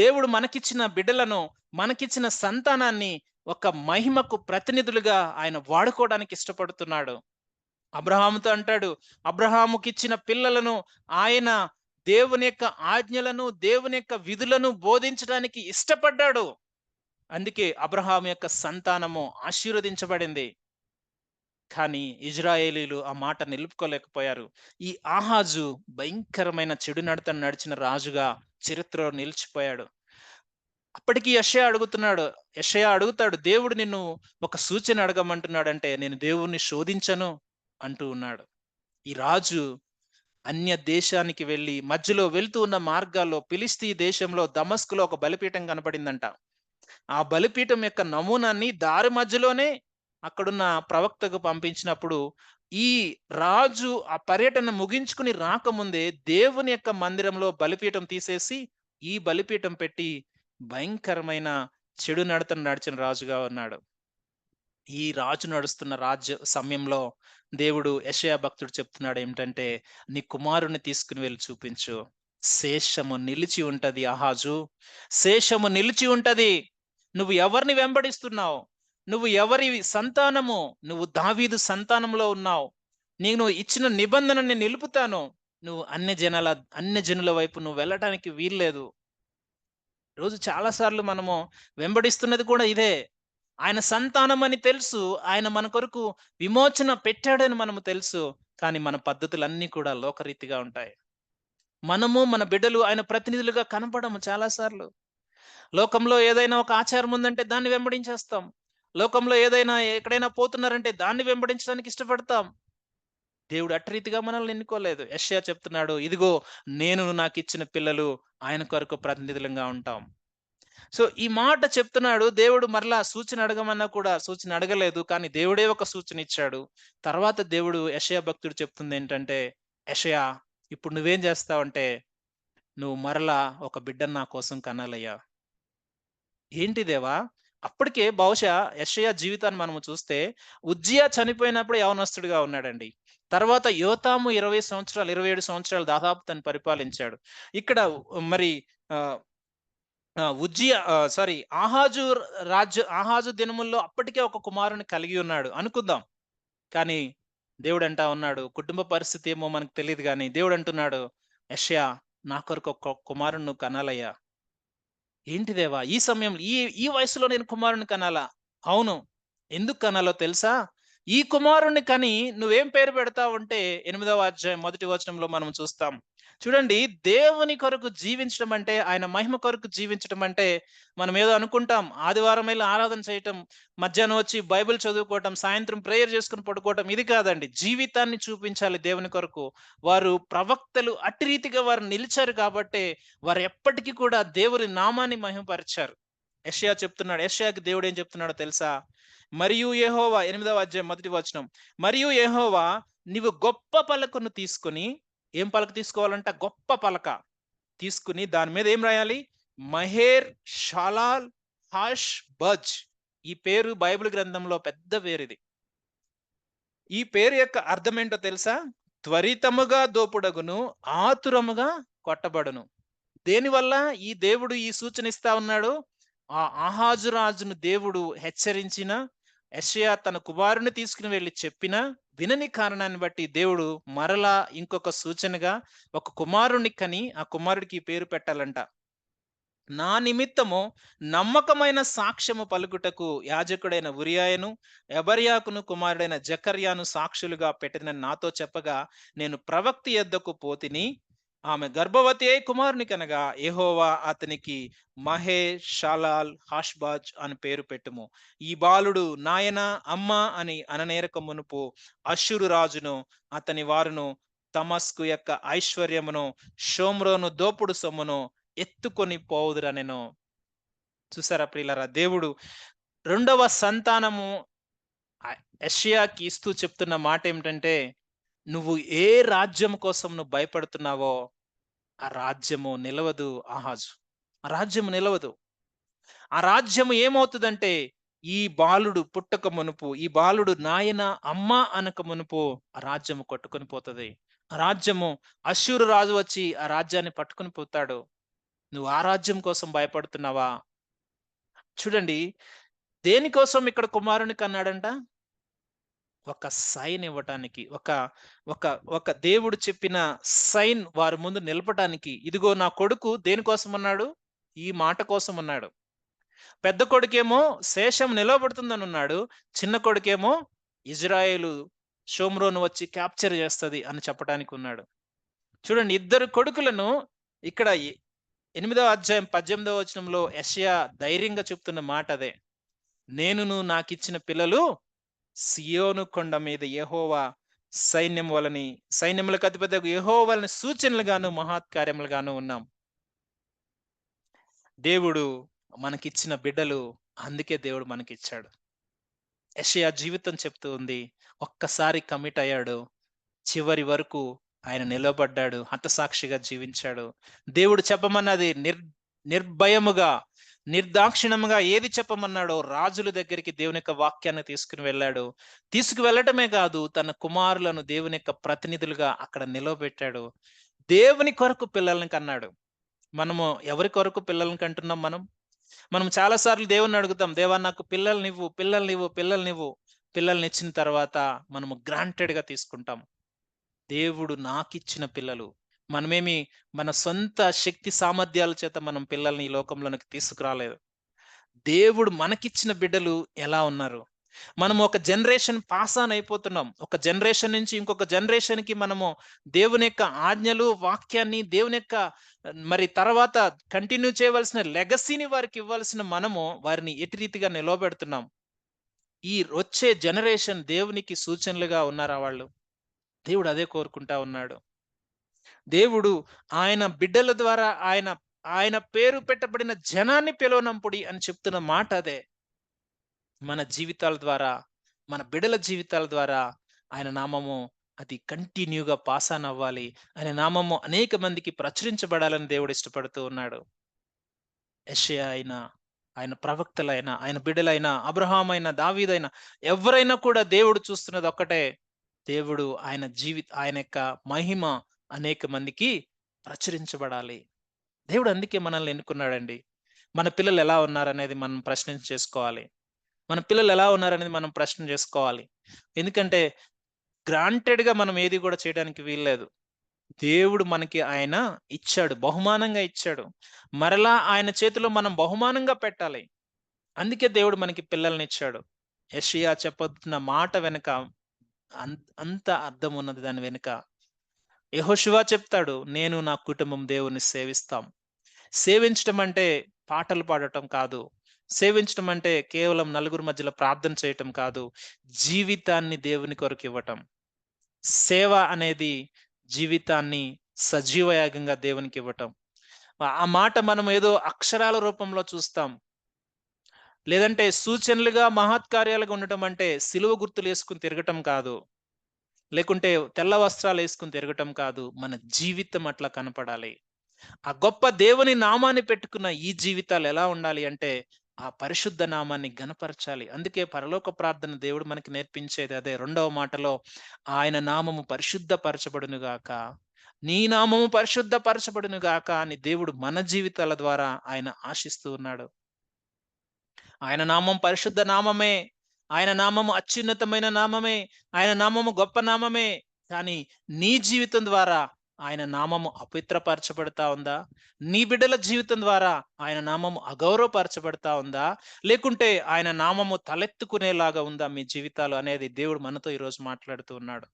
దేవుడు మనకిచ్చిన బిడ్డలను, మనకిచ్చిన సంతానాన్ని ఒక మహిమకు ప్రతినిధులుగా ఆయన వాడుకోవడానికి ఇష్టపడుతున్నాడు. అబ్రహాముతో అంటాడు, అబ్రహాముకిచ్చిన పిల్లలను ఆయన దేవుని యొక్క ఆజ్ఞలను, దేవుని యొక్క విధులను బోధించడానికి ఇష్టపడ్డాడు. అందుకే అబ్రహాము యొక్క సంతానము ఆశీర్వదించబడింది. కానీ ఇజ్రాయేలీలు ఆ మాట నిలుపుకోలేకపోయారు. ఈ ఆహాజు భయంకరమైన చెడు నడతను నడిచిన రాజుగా చరిత్రలో నిలిచిపోయాడు. అప్పటికి యెషయా అడుగుతాడు, దేవుడు నిన్ను ఒక సూచన అడగమంటున్నాడంటే నేను దేవుణ్ణి శోధించను అంటూ ఉన్నాడు. ఈ రాజు అన్య దేశానికి వెళ్ళి మధ్యలో వెళ్తూ ఉన్న మార్గాల్లో ఫిలిస్తీ దేశంలో దమస్కులో ఒక బలిపీఠం కనపడిందంట. ఆ బలిపీఠం యొక్క నమూనాన్ని దారి మధ్యలోనే అక్కడున్న ప్రవక్తకు పంపించినప్పుడు ఈ రాజు ఆ పర్యటన ముగించుకుని రాకముందే దేవుని యొక్క మందిరంలో బలిపీఠం తీసేసి ఈ బలిపీఠం పెట్టి భయంకరమైన చెడు నడతను నడిచిన రాజుగా ఉన్నాడు. ఈ రాజు నడుస్తున్న రాజ్య సమయంలో దేవుడు యెషయా భక్తుడు చెప్తున్నాడు ఏమిటంటే, నీ కుమారుని తీసుకుని వెళ్ళి చూపించు, శేషము నిలిచి ఉంటది. ఆహాజు, శేషము నిలిచి ఉంటది. నువ్వు ఎవరిని వెంబడిస్తున్నావు? నువ్వు ఎవరి సంతానము? నువ్వు దావీదు సంతానంలో ఉన్నావు. నేను ఇచ్చిన నిబంధనని నిలుపుతాను. నువ్వు అన్య జనుల వైపు నువ్వు వెళ్ళటానికి వీల్లేదు. రోజు చాలా సార్లు మనము వెంబడిస్తున్నది కూడా ఇదే. ఆయన సంతానం అని తెలుసు, ఆయన మన కొరకు విమోచన పెట్టాడని మనము తెలుసు, కానీ మన పద్ధతులన్నీ కూడా లోకరీతిగా ఉంటాయి. మనము మన బిడ్డలు ఆయన ప్రతినిధులుగా కనపడము. చాలా సార్లు లోకంలో ఏదైనా ఒక ఆచారం ఉందంటే దాన్ని వెంబడించేస్తాం. లోకంలో ఏదైనా ఎక్కడైనా పోతున్నారంటే దాన్ని వెంబడించడానికి ఇష్టపడతాం. దేవుడు అట్రీతిగా మనల్ని ఎన్నుకోలేదు. యెషయా చెప్తున్నాడు, ఇదిగో నేను నాకు ఇచ్చిన పిల్లలు ఆయన కొరకు ప్రతినిధులంగా ఉంటాం. సో ఈ మాట చెప్తున్నాడు. దేవుడు మరలా సూచన అడగమన్నా కూడా సూచన అడగలేదు, కానీ దేవుడే ఒక సూచన ఇచ్చాడు. తర్వాత దేవుడు యెషయా భక్తుడు చెప్తుంది ఏంటంటే, యెషయా ఇప్పుడు నువ్వేం చేస్తావంటే, నువ్వు మరలా ఒక బిడ్డను నా కోసం కనాలయ్యా. ఏంటి దేవా? అప్పటికే బహుశా యెషయా జీవితాన్ని మనము చూస్తే ఉజ్జియా చనిపోయినప్పుడు యవనస్తుడిగా ఉన్నాడండి. తర్వాత యోతాము 20 సంవత్సరాలు 27 సంవత్సరాలు దాదాపు తను పరిపాలించాడు. ఇక్కడ మరి ఆహాజు దినముల్లో అప్పటికే ఒక కుమారుని కలిగి ఉన్నాడు అనుకుందాం. కానీ దేవుడు అంటా ఉన్నాడు, కుటుంబ పరిస్థితి ఏమో మనకు తెలియదు, కానీ దేవుడు అంటున్నాడు, యెషయా నా కొరకు ఒక కుమారుని నువ్వు కనాలయ్యా. ఏంటి దేవా, ఈ సమయంలో ఈ వయసులో నేను కుమారుని కనాలా? అవును. ఎందుకు కనాలో తెలుసా? ఈ కుమారుని కని నువ్వేం పేరు పెడతావంటే 8వ అధ్యాయం 1వ వచనంలో మనం చూస్తాం. చూడండి, దేవుని కొరకు జీవించడం అంటే, ఆయన మహిమ కొరకు జీవించడం అంటే, మనం ఏదో అనుకుంటాం, ఆదివారం వెళ్ళి ఆరాధన చేయటం, మధ్యాహ్నం వచ్చి బైబిల్ చదువుకోవటం, సాయంత్రం ప్రేయర్ చేసుకుని పడుకోవటం, ఇది కాదండి. జీవితాన్ని చూపించాలి దేవుని కొరకు. వారు ప్రవక్తలు అట్టి రీతిగా వారు నిలిచారు కాబట్టి వారు ఎప్పటికీ కూడా దేవుని నామాన్ని మహిమపరిచారు. యెషయా చెప్తున్నాడు, యెషయాకి దేవుడు ఏం చెప్తున్నాడో తెలుసా? మరియు యెహోవా 8వ అధ్యాయం 1వ వచనం, మరియు యెహోవా నీవు గొప్ప పలకను తీసుకుని, ఏం పలక తీసుకోవాలంట? గొప్ప పలక తీసుకుని దాని మీద ఏం రాయాలి? Maher Shalal Hash Baz. ఈ పేరు బైబిల్ గ్రంథంలో పెద్ద పేరు ఇది. ఈ పేరు యొక్క అర్థం ఏంటో తెలుసా? త్వరితముగా దోపుడగును, ఆతురముగా కొట్టబడును. దేనివల్ల ఈ దేవుడు ఈ సూచన ఇస్తా ఉన్నాడు? ఆ ఆహాజు రాజును దేవుడు హెచ్చరించిన, యెషయా తన కుమారుని తీసుకుని వెళ్ళి చెప్పిన వినని కారణాన్ని బట్టి దేవుడు మరలా ఇంకొక సూచనగా ఒక కుమారుని కని ఆ కుమారుడికి పేరు పెట్టాలంట. నా నిమిత్తము నమ్మకమైన సాక్ష్యము పలుకుటకు యాజకుడైన ఉరియాయను ఎబర్యాకును కుమారుడైన జకర్యాను సాక్షులుగా పెట్టిన నాతో చెప్పగా, నేను ప్రవక్త యొద్దకు పోతిని. ఆమె గర్భవతి అయి కుమారుని కనగా యెహోవా అతనికి మహే షాలాల్ హాష్బాజ్ అని పేరు పెట్టుము. ఈ బాలుడు నాయన అమ్మ అని అననేరక మునుపు అష్షూరు రాజును అతని వారును తమస్కు యొక్క ఐశ్వర్యమును షోమ్రోను దోపుడు సొమ్మును ఎత్తుకొని పోవుదురనెను. చూసారా ప్రియులారా, దేవుడు రెండవ సంతానము యెషయాకి ఇస్తూ చెప్తున్న మాట ఏమిటంటే, నువ్వు ఏ రాజ్యం కోసం నువ్వు భయపడుతున్నావో ఆ రాజ్యము నిలవదు. ఆహాజు, ఆ రాజ్యము నిలవదు. ఆ రాజ్యము ఏమవుతుందంటే ఈ బాలుడు పుట్టక మునుపు, ఈ బాలుడు నాయన అమ్మ అనక మునుపు ఆ రాజ్యము కొట్టుకొని పోతుంది. ఆ రాజ్యము అశ్షూరు రాజు వచ్చి ఆ రాజ్యాన్ని పట్టుకొని పోతాడు. నువ్వు ఆ రాజ్యం కోసం భయపడుతున్నావా? చూడండి, దేనికోసం ఇక్కడ కుమారుని కన్నాడంట? ఒక సైన్ ఇవ్వటానికి, ఒక ఒక ఒక దేవుడు చెప్పిన సైన్ వారి ముందు నిలపటానికి. ఇదిగో నా కొడుకు దేనికోసం అన్నాడు? ఈ మాట కోసం అన్నాడు. పెద్ద కొడుకేమో శేషం నిలవబడుతుందని ఉన్నాడు. చిన్న కొడుకేమో ఇజ్రాయేలు షోమ్రోను వచ్చి క్యాప్చర్ చేస్తది అని చెప్పడానికి ఉన్నాడు. చూడండి, ఇద్దరు కొడుకులను ఇక్కడ 8వ అధ్యాయం 18వ వచనంలో యెషయా ధైర్యంగా చెప్తున్న మాట అదే. నేనును నాకిచ్చిన పిల్లలు సియోను కొండ మీద యెహోవా సైన్యములకు అధిపతి యెహోవా వలన సూచనలుగాను మహత్కార్యములుగాను ఉన్నాం. దేవుడు మనకిచ్చిన బిడ్డలు, అందుకే దేవుడు మనకిచ్చాడు. యెషయా జీవితం చెప్తూ ఉంది, ఒక్కసారి కమిట్ అయ్యాడు, చివరి వరకు ఆయన నిలబడ్డాడు, హతసాక్షిగా జీవించాడు. దేవుడు చెప్పమన్నది నిర్భయముగా, నిర్దాక్షిణముగా ఏది చెప్పమన్నాడో రాజుల దగ్గరికి దేవుని యొక్క వాక్యాన్ని తీసుకుని వెళ్ళాడు. తీసుకువెళ్ళటమే కాదు, తన కుమారులను దేవుని యొక్క ప్రతినిధులుగా అక్కడ నిలవబెట్టాడు. దేవుని కొరకు పిల్లల్ని కన్నాడు. మనము ఎవరి కొరకు పిల్లల్ని కంటున్నాం? మనం చాలా సార్లు దేవుణ్ణి అడుగుతాం, దేవా నాకు పిల్లల్నివ్వు. పిల్లల్ని ఇచ్చిన తర్వాత మనము గ్రాంటెడ్ గా తీసుకుంటాం. దేవుడు నాకిచ్చిన పిల్లలు. మనమేమి మన సొంత శక్తి సామర్థ్యాల చేత మనం పిల్లల్ని ఈ లోకంలోనికి తీసుకురాలేదు. దేవుడు మనకిచ్చిన బిడ్డలు ఎలా ఉన్నారు? మనం ఒక జనరేషన్ పాస్ ఆన్ అయిపోతున్నాం. ఒక జనరేషన్ నుంచి ఇంకొక జనరేషన్ కి మనము దేవుని యొక్క ఆజ్ఞలు, వాక్యాన్ని, దేవుని యొక్క మరి తర్వాత కంటిన్యూ చేయవలసిన లెగసీని వారికి ఇవ్వాల్సిన మనము వారిని ఎటు రీతిగా నిలవబెడుతున్నాం? ఈ వచ్చే జనరేషన్ దేవునికి సూచనలుగా ఉన్నారా వాళ్ళు? దేవుడు అదే కోరుకుంటా ఉన్నాడు. దేవుడు ఆయన బిడ్డల ద్వారా ఆయన పేరు పెట్టబడిన జనాన్ని పిలువనంపుడి అని చెప్తున్న మాట అదే. మన జీవితాల ద్వారా, మన బిడ్డల జీవితాల ద్వారా ఆయన నామము అది కంటిన్యూగా పాస్ ఆన్ అవ్వాలి. ఆయన నామము అనేక మందికి ప్రచురించబడాలని దేవుడు ఇష్టపడుతూ ఉన్నాడు. యెషయా అయినా, ఆయన ప్రవక్తలైనా, ఆయన బిడ్డలైనా, అబ్రహాం అయినా, దావీదైనా, ఎవరైనా కూడా దేవుడు చూస్తున్నది ఒక్కటే. దేవుడు ఆయన యొక్క మహిమ అనేక మందికి ప్రచురించబడాలి. దేవుడు అందుకే మనల్ని ఎన్నుకున్నాడండి. మన పిల్లలు ఎలా ఉన్నారనేది మనం ప్రశ్న చేసుకోవాలి. మనం ప్రశ్న చేసుకోవాలి. ఎందుకంటే గ్రాంటెడ్ గా మనం ఏది కూడా చేయడానికి వీల్లేదు. దేవుడు మనకి ఆయన ఇచ్చాడు, బహుమానంగా ఇచ్చాడు. మరలా ఆయన చేతిలో మనం బహుమానంగా పెట్టాలి. అందుకే దేవుడు మనకి పిల్లల్ని ఇచ్చాడు. యెషయా చెప్పబోతున్న మాట వెనుక అంత అర్థం ఉన్నది. దాని వెనుక యెహోషువ చెప్తాడు, నేను నా కుటుంబం దేవుని సేవిస్తాం. సేవించటం అంటే పాటలు పాడటం కాదు. సేవించటం అంటే కేవలం నలుగురు మధ్యలో ప్రార్థన చేయటం కాదు. జీవితాన్ని దేవుని కొరకు ఇవ్వటం. సేవ అనేది జీవితాన్ని సజీవయాగంగా దేవునికి ఇవ్వటం. ఆ మాట మనం ఏదో అక్షరాల రూపంలో చూస్తాం. లేదంటే సూచనలుగా, మహత్కార్యాలుగా ఉండటం అంటే సిలువ గుర్తులు వేసుకుని తిరగటం కాదు, లేకుంటే తెల్ల వస్త్రాలు వేసుకుని తిరగటం కాదు. మన జీవితం అట్లా కనపడాలి. ఆ గొప్ప దేవుని నామాన్ని పెట్టుకున్న ఈ జీవితాలు ఎలా ఉండాలి అంటే ఆ పరిశుద్ధ నామాన్ని గణపరచాలి. అందుకే పరలోక ప్రార్థన దేవుడు మనకి నేర్పించేది అదే. 2వ మాటలో ఆయన నామము పరిశుద్ధపరచబడును గాక, నీ నామము పరిశుద్ధపరచబడును గాక అని దేవుడు మన జీవితాల ద్వారా ఆయన ఆశిస్తూ ఉన్నాడు. ఆయన నామం పరిశుద్ధ నామమే. ఆయన నామము అత్యున్నతమైన నామమే. ఆయన నామము గొప్ప నామమే. కానీ నీ జీవితం ద్వారా ఆయన నామము అపవిత్రపరచబడతా ఉందా? నీ బిడ్డల జీవితం ద్వారా ఆయన నామము అగౌరవపరచబడతా ఉందా? లేకుంటే ఆయన నామము తలెత్తుకునేలాగా ఉందా మీ జీవితాలు అనేది దేవుడు మనతో ఈరోజు మాట్లాడుతూ ఉన్నాడు.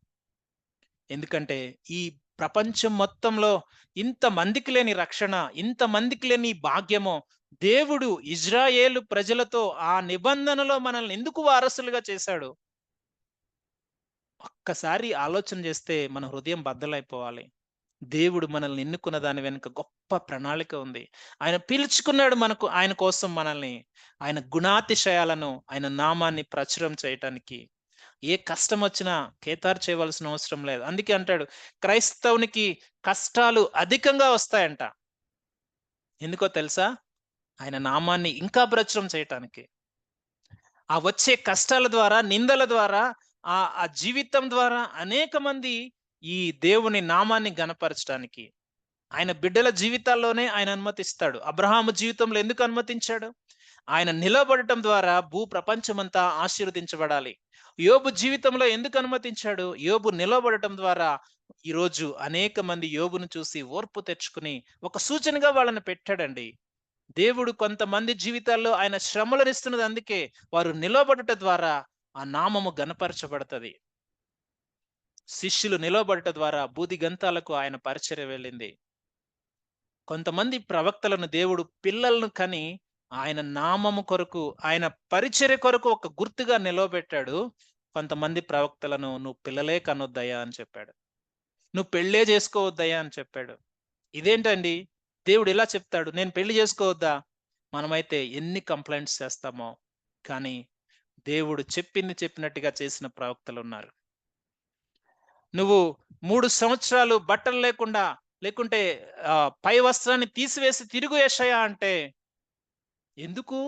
ఎందుకంటే ఈ ప్రపంచం మొత్తంలో ఇంత మందికి లేని రక్షణ, ఇంత మందికి లేని భాగ్యము దేవుడు ఇజ్రాయేలు ప్రజలతో ఆ నిబంధనలో మనల్ని ఎందుకు వారసులుగా చేశాడు? ఒక్కసారి ఆలోచన చేస్తే మన హృదయం బద్దలైపోవాలి. దేవుడు మనల్ని ఎన్నుకున్న దాని వెనుక గొప్ప ప్రణాళిక ఉంది. ఆయన పిలుచుకున్నాడు ఆయన కోసం మనల్ని. ఆయన గుణాతిశయాలను, ఆయన నామాన్ని ప్రచురం చేయటానికి. ఏ కష్టం వచ్చినా కేతారు చేయవలసిన అవసరం లేదు. అందుకే అంటాడు, క్రైస్తవునికి కష్టాలు అధికంగా వస్తాయంట. ఎందుకో తెలుసా? ఆయన నామాన్ని ఇంకా ప్రచురం చేయటానికి. ఆ వచ్చే కష్టాల ద్వారా, నిందల ద్వారా, ఆ జీవితం ద్వారా అనేక మంది ఈ దేవుని నామాన్ని గణపరచడానికి ఆయన బిడ్డల జీవితాల్లోనే ఆయన అనుమతిస్తాడు. అబ్రహాము జీవితంలో ఎందుకు అనుమతించాడు? ఆయన నిలబడటం ద్వారా భూ ప్రపంచమంతా ఆశీర్వదించబడాలి. యోబు జీవితంలో ఎందుకు అనుమతించాడు? యోబు నిలబడటం ద్వారా ఈరోజు అనేక మంది యోబును చూసి ఓర్పు తెచ్చుకుని ఒక సూచనగా వాళ్ళని పెట్టాడండి. దేవుడు కొంతమంది జీవితాల్లో ఆయన శ్రమలనిస్తున్నది అందుకే. వారు నిలబడుట ద్వారా ఆ నామము గణపరచబడుతుంది. శిష్యులు నిలబడుట ద్వారా బూది గంతాలకు ఆయన పరిచర్య వెళ్ళింది. కొంతమంది ప్రవక్తలను దేవుడు పిల్లలను కని ఆయన నామము కొరకు, ఆయన పరిచర్య కొరకు ఒక గుర్తుగా నిలవబెట్టాడు. కొంతమంది ప్రవక్తలను నువ్వు పిల్లలే కనొద్దయ్యా అని చెప్పాడు. నువ్వు పెళ్ళే చేసుకోవద్దయ్యా అని చెప్పాడు. ఇదేంటండి దేవుడు ఇలా చెప్తాడు, నేను పెళ్లి చేసుకోవద్దా? మనమైతే ఎన్ని కంప్లైంట్స్ చేస్తామో, కానీ దేవుడు చెప్పినట్టుగా చేసిన ప్రవక్తలు ఉన్నారు. నువ్వు 3 సంవత్సరాలు బట్టలు లేకుండా, లేకుంటే పై వస్త్రాన్ని తీసివేసి తిరుగు యెషయా అంటే ఎందుకు?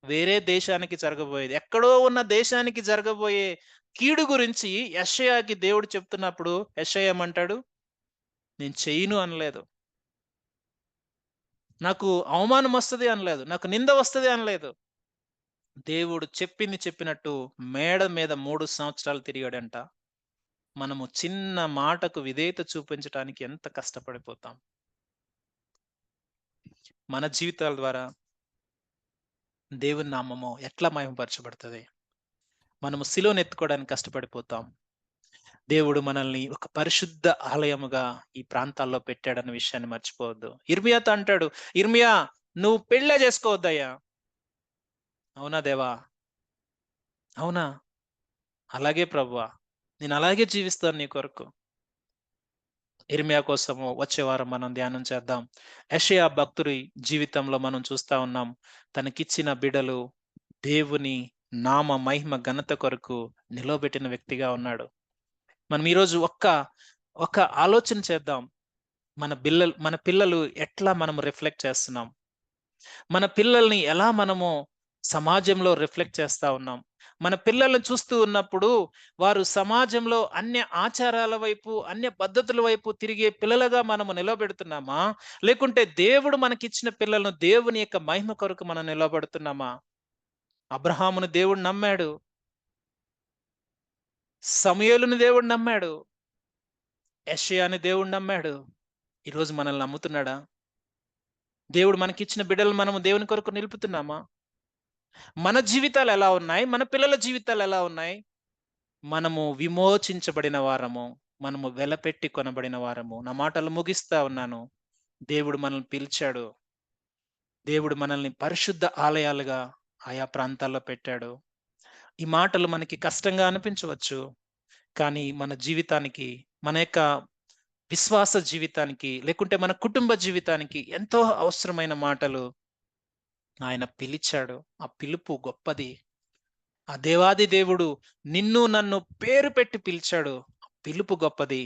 వేరే దేశానికి జరగబోయేది, ఎక్కడో ఉన్న దేశానికి జరగబోయే కీడు గురించి యెషయాకి దేవుడు చెప్తున్నప్పుడు యెషయా ఏమంటాడు? నేను చెయ్యను అనలేదు, నాకు అవమానం వస్తుంది అనలేదు, నాకు నింద వస్తుంది అనలేదు. దేవుడు చెప్పినట్టు మేడ మీద 3 సంవత్సరాలు తిరిగాడంట. మనము చిన్న మాటకు విధేయత చూపించడానికి ఎంత కష్టపడిపోతాం. మన జీవితాల ద్వారా దేవుని నామము ఎట్లా మహిమపరచబడుతుంది? మనము సిలువను ఎత్తుకోవడానికి కష్టపడిపోతాం. దేవుడు మనల్ని ఒక పరిశుద్ధ ఆలయముగా ఈ ప్రాంతాల్లో పెట్టాడన్న విషయాన్ని మర్చిపోవద్దు. ఇర్మియాతో అంటాడు, ఇర్మియా నువ్వు పెళ్ళే చేసుకోవద్దయ్యా. అవునా దేవా? అవునా? అలాగే ప్రభువా, నేను అలాగే జీవిస్తాను నీ కొరకు. ఇర్మియా కోసము వచ్చే వారం మనం ధ్యానం చేద్దాం. యెషయా భక్తుడి జీవితంలో మనం చూస్తా ఉన్నాం, తనకిచ్చిన బిడలు దేవుని నామ మహిమ ఘనత కొరకు నిలవబెట్టిన వ్యక్తిగా ఉన్నాడు. మనం ఈరోజు ఒక ఆలోచన చేద్దాం. మన పిల్లలు ఎట్లా మనము రిఫ్లెక్ట్ చేస్తున్నాం? మన పిల్లల్ని ఎలా మనము సమాజంలో రిఫ్లెక్ట్ చేస్తా ఉన్నాం? మన పిల్లలను చూస్తూ ఉన్నప్పుడు వారు సమాజంలో అన్య ఆచారాల వైపు, అన్య పద్ధతుల వైపు తిరిగే పిల్లలుగా మనము నిలబెడుతున్నామా? లేకుంటే దేవుడు మనకిచ్చిన పిల్లలను దేవుని యొక్క మహిమ కొరకు మనం నిలబడుతున్నామా? అబ్రహామును దేవుడు నమ్మాడు, సమూయేలును దేవుడు నమ్మాడు, యెషయాని దేవుడు నమ్మాడు. ఈరోజు మనల్ని నమ్ముతున్నాడా? దేవుడు మనకిచ్చిన బిడ్డలు మనము దేవుని కొరకు నిలుపుతున్నామా? మన జీవితాలు ఎలా ఉన్నాయి? మన పిల్లల జీవితాలు ఎలా ఉన్నాయి? మనము విమోచించబడిన వారము, మనము వెలపెట్టి కొనబడిన వారము. నా మాటలు ముగిస్తా ఉన్నాను. దేవుడు మనల్ని పిలిచాడు. దేవుడు మనల్ని పరిశుద్ధ ఆలయాలుగా ఆయా ప్రాంతాల్లో పెట్టాడు. ఈ మాటలు మనకి కష్టంగా అనిపించవచ్చు, కానీ మన జీవితానికి, మన యొక్క విశ్వాస జీవితానికి, లేకుంటే మన కుటుంబ జీవితానికి ఎంతో అవసరమైన మాటలు. ఆయన పిలిచాడు, ఆ పిలుపు గొప్పది. ఆ దేవాది దేవుడు నిన్ను నన్ను పేరు పెట్టి పిలిచాడు, పిలుపు గొప్పది.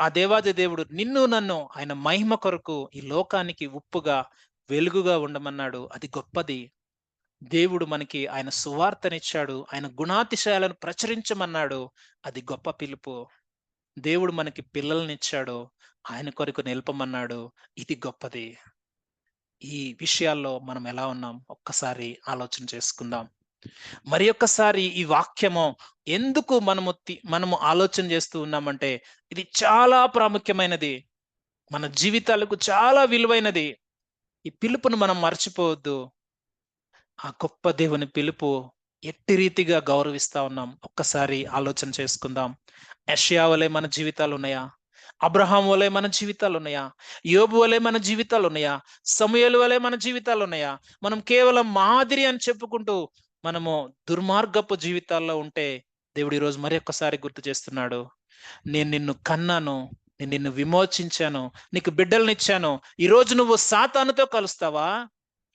ఆ దేవాది దేవుడు నిన్ను నన్ను ఆయన మహిమ కొరకు ఈ లోకానికి ఉప్పుగా, వెలుగుగా ఉండమన్నాడు, అది గొప్పది. దేవుడు మనకి ఆయన సువార్తనిచ్చాడు, ఆయన గుణాతిశయాలను ప్రచురించమన్నాడు, అది గొప్ప పిలుపు. దేవుడు మనకి పిల్లల్నిచ్చాడు, ఆయన కొరకు నిలపమన్నాడు, ఇది గొప్పది. ఈ విషయాల్లో మనం ఎలా ఉన్నాం ఒక్కసారి ఆలోచన చేసుకుందాం. మరి ఒక్కసారి ఈ వాక్యము ఎందుకు మనము ఆలోచన చేస్తూ ఉన్నామంటే, ఇది చాలా ప్రాముఖ్యమైనది, మన జీవితాలకు చాలా విలువైనది. ఈ పిలుపును మనం మర్చిపోవద్దు. ఆ గొప్ప దేవుని పిలుపు ఎట్టి రీతిగా గౌరవిస్తా ఉన్నాం ఒక్కసారి ఆలోచన చేసుకుందాం. యెషయా వలె మన జీవితాలు ఉన్నాయా? అబ్రహాం వలె మన జీవితాలు ఉన్నాయా? యోబు వలె మన జీవితాలు ఉన్నాయా? సమూయేలు వలె మన జీవితాలు ఉన్నాయా? మనం కేవలం మాదిరి అని చెప్పుకుంటూ మనము దుర్మార్గపు జీవితాల్లో ఉంటే దేవుడు ఈరోజు మరి ఒక్కసారి గుర్తు చేస్తున్నాడు, నేను నిన్ను కన్నాను, నేను నిన్ను విమోచించాను, నీకు బిడ్డలనిచ్చాను. ఈరోజు నువ్వు సాతానుతో కలుస్తావా?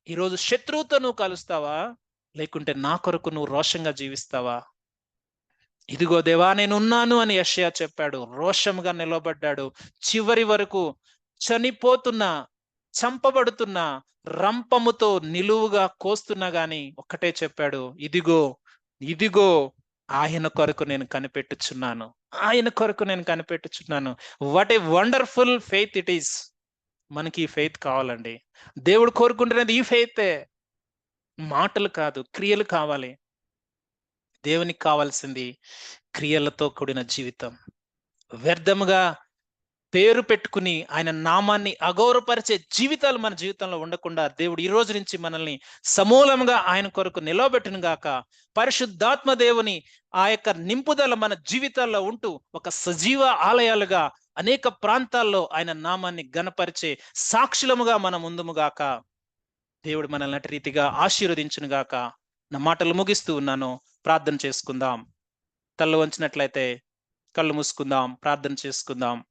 ఈరోజు శత్రువుతో నువ్వు కలుస్తావా? లేకుంటే నా కొరకు నువ్వు రోషంగా జీవిస్తావా? ఇదిగో దేవా నేనున్నాను అని యెషయా చెప్పాడు, రోషంగా నిలబడ్డాడు. చివరి వరకు చనిపోతున్న చంపబడుతున్న రంపముతో నిలువుగా కోస్తున్నా గాని ఒక్కటే చెప్పాడు, ఇదిగో ఇదిగో ఆయన కొరకు నేను కనిపెట్టుచున్నాను, ఆయన కొరకు నేను కనిపెట్టుచున్నాను. What a wonderful faith it is. మనకి ఈ ఫెయిత్ కావాలండి. దేవుడు కోరుకుంటున్నది ఈ ఫెయితే. మాటలు కాదు, క్రియలు కావాలి. దేవునికి కావాల్సింది క్రియలతో కూడిన జీవితం. వ్యర్థముగా పేరు పెట్టుకుని ఆయన నామాన్ని అగౌరవపరిచే జీవితాలు మన జీవితంలో ఉండకుండా దేవుడు ఈ రోజు నుంచి మనల్ని సమూలంగా ఆయన కొరకు నిలవబెట్టును గాక. పరిశుద్ధాత్మ దేవుని ఆ యొక్క నింపుదల మన జీవితాల్లో ఉంటూ ఒక సజీవ ఆలయాలుగా అనేక ప్రాంతాల్లో ఆయన నామాన్ని గణపరిచే సాక్షులముగా మనం ముందుముగాక. దేవుడు మనల్ని అటు రీతిగా ఆశీర్వదించును గాక. నా మాటలు ముగిస్తూ ఉన్నాను. ప్రార్థన చేసుకుందాం. తల్ల వంచినట్లయితే కళ్ళు మూసుకుందాం, ప్రార్థన చేసుకుందాం.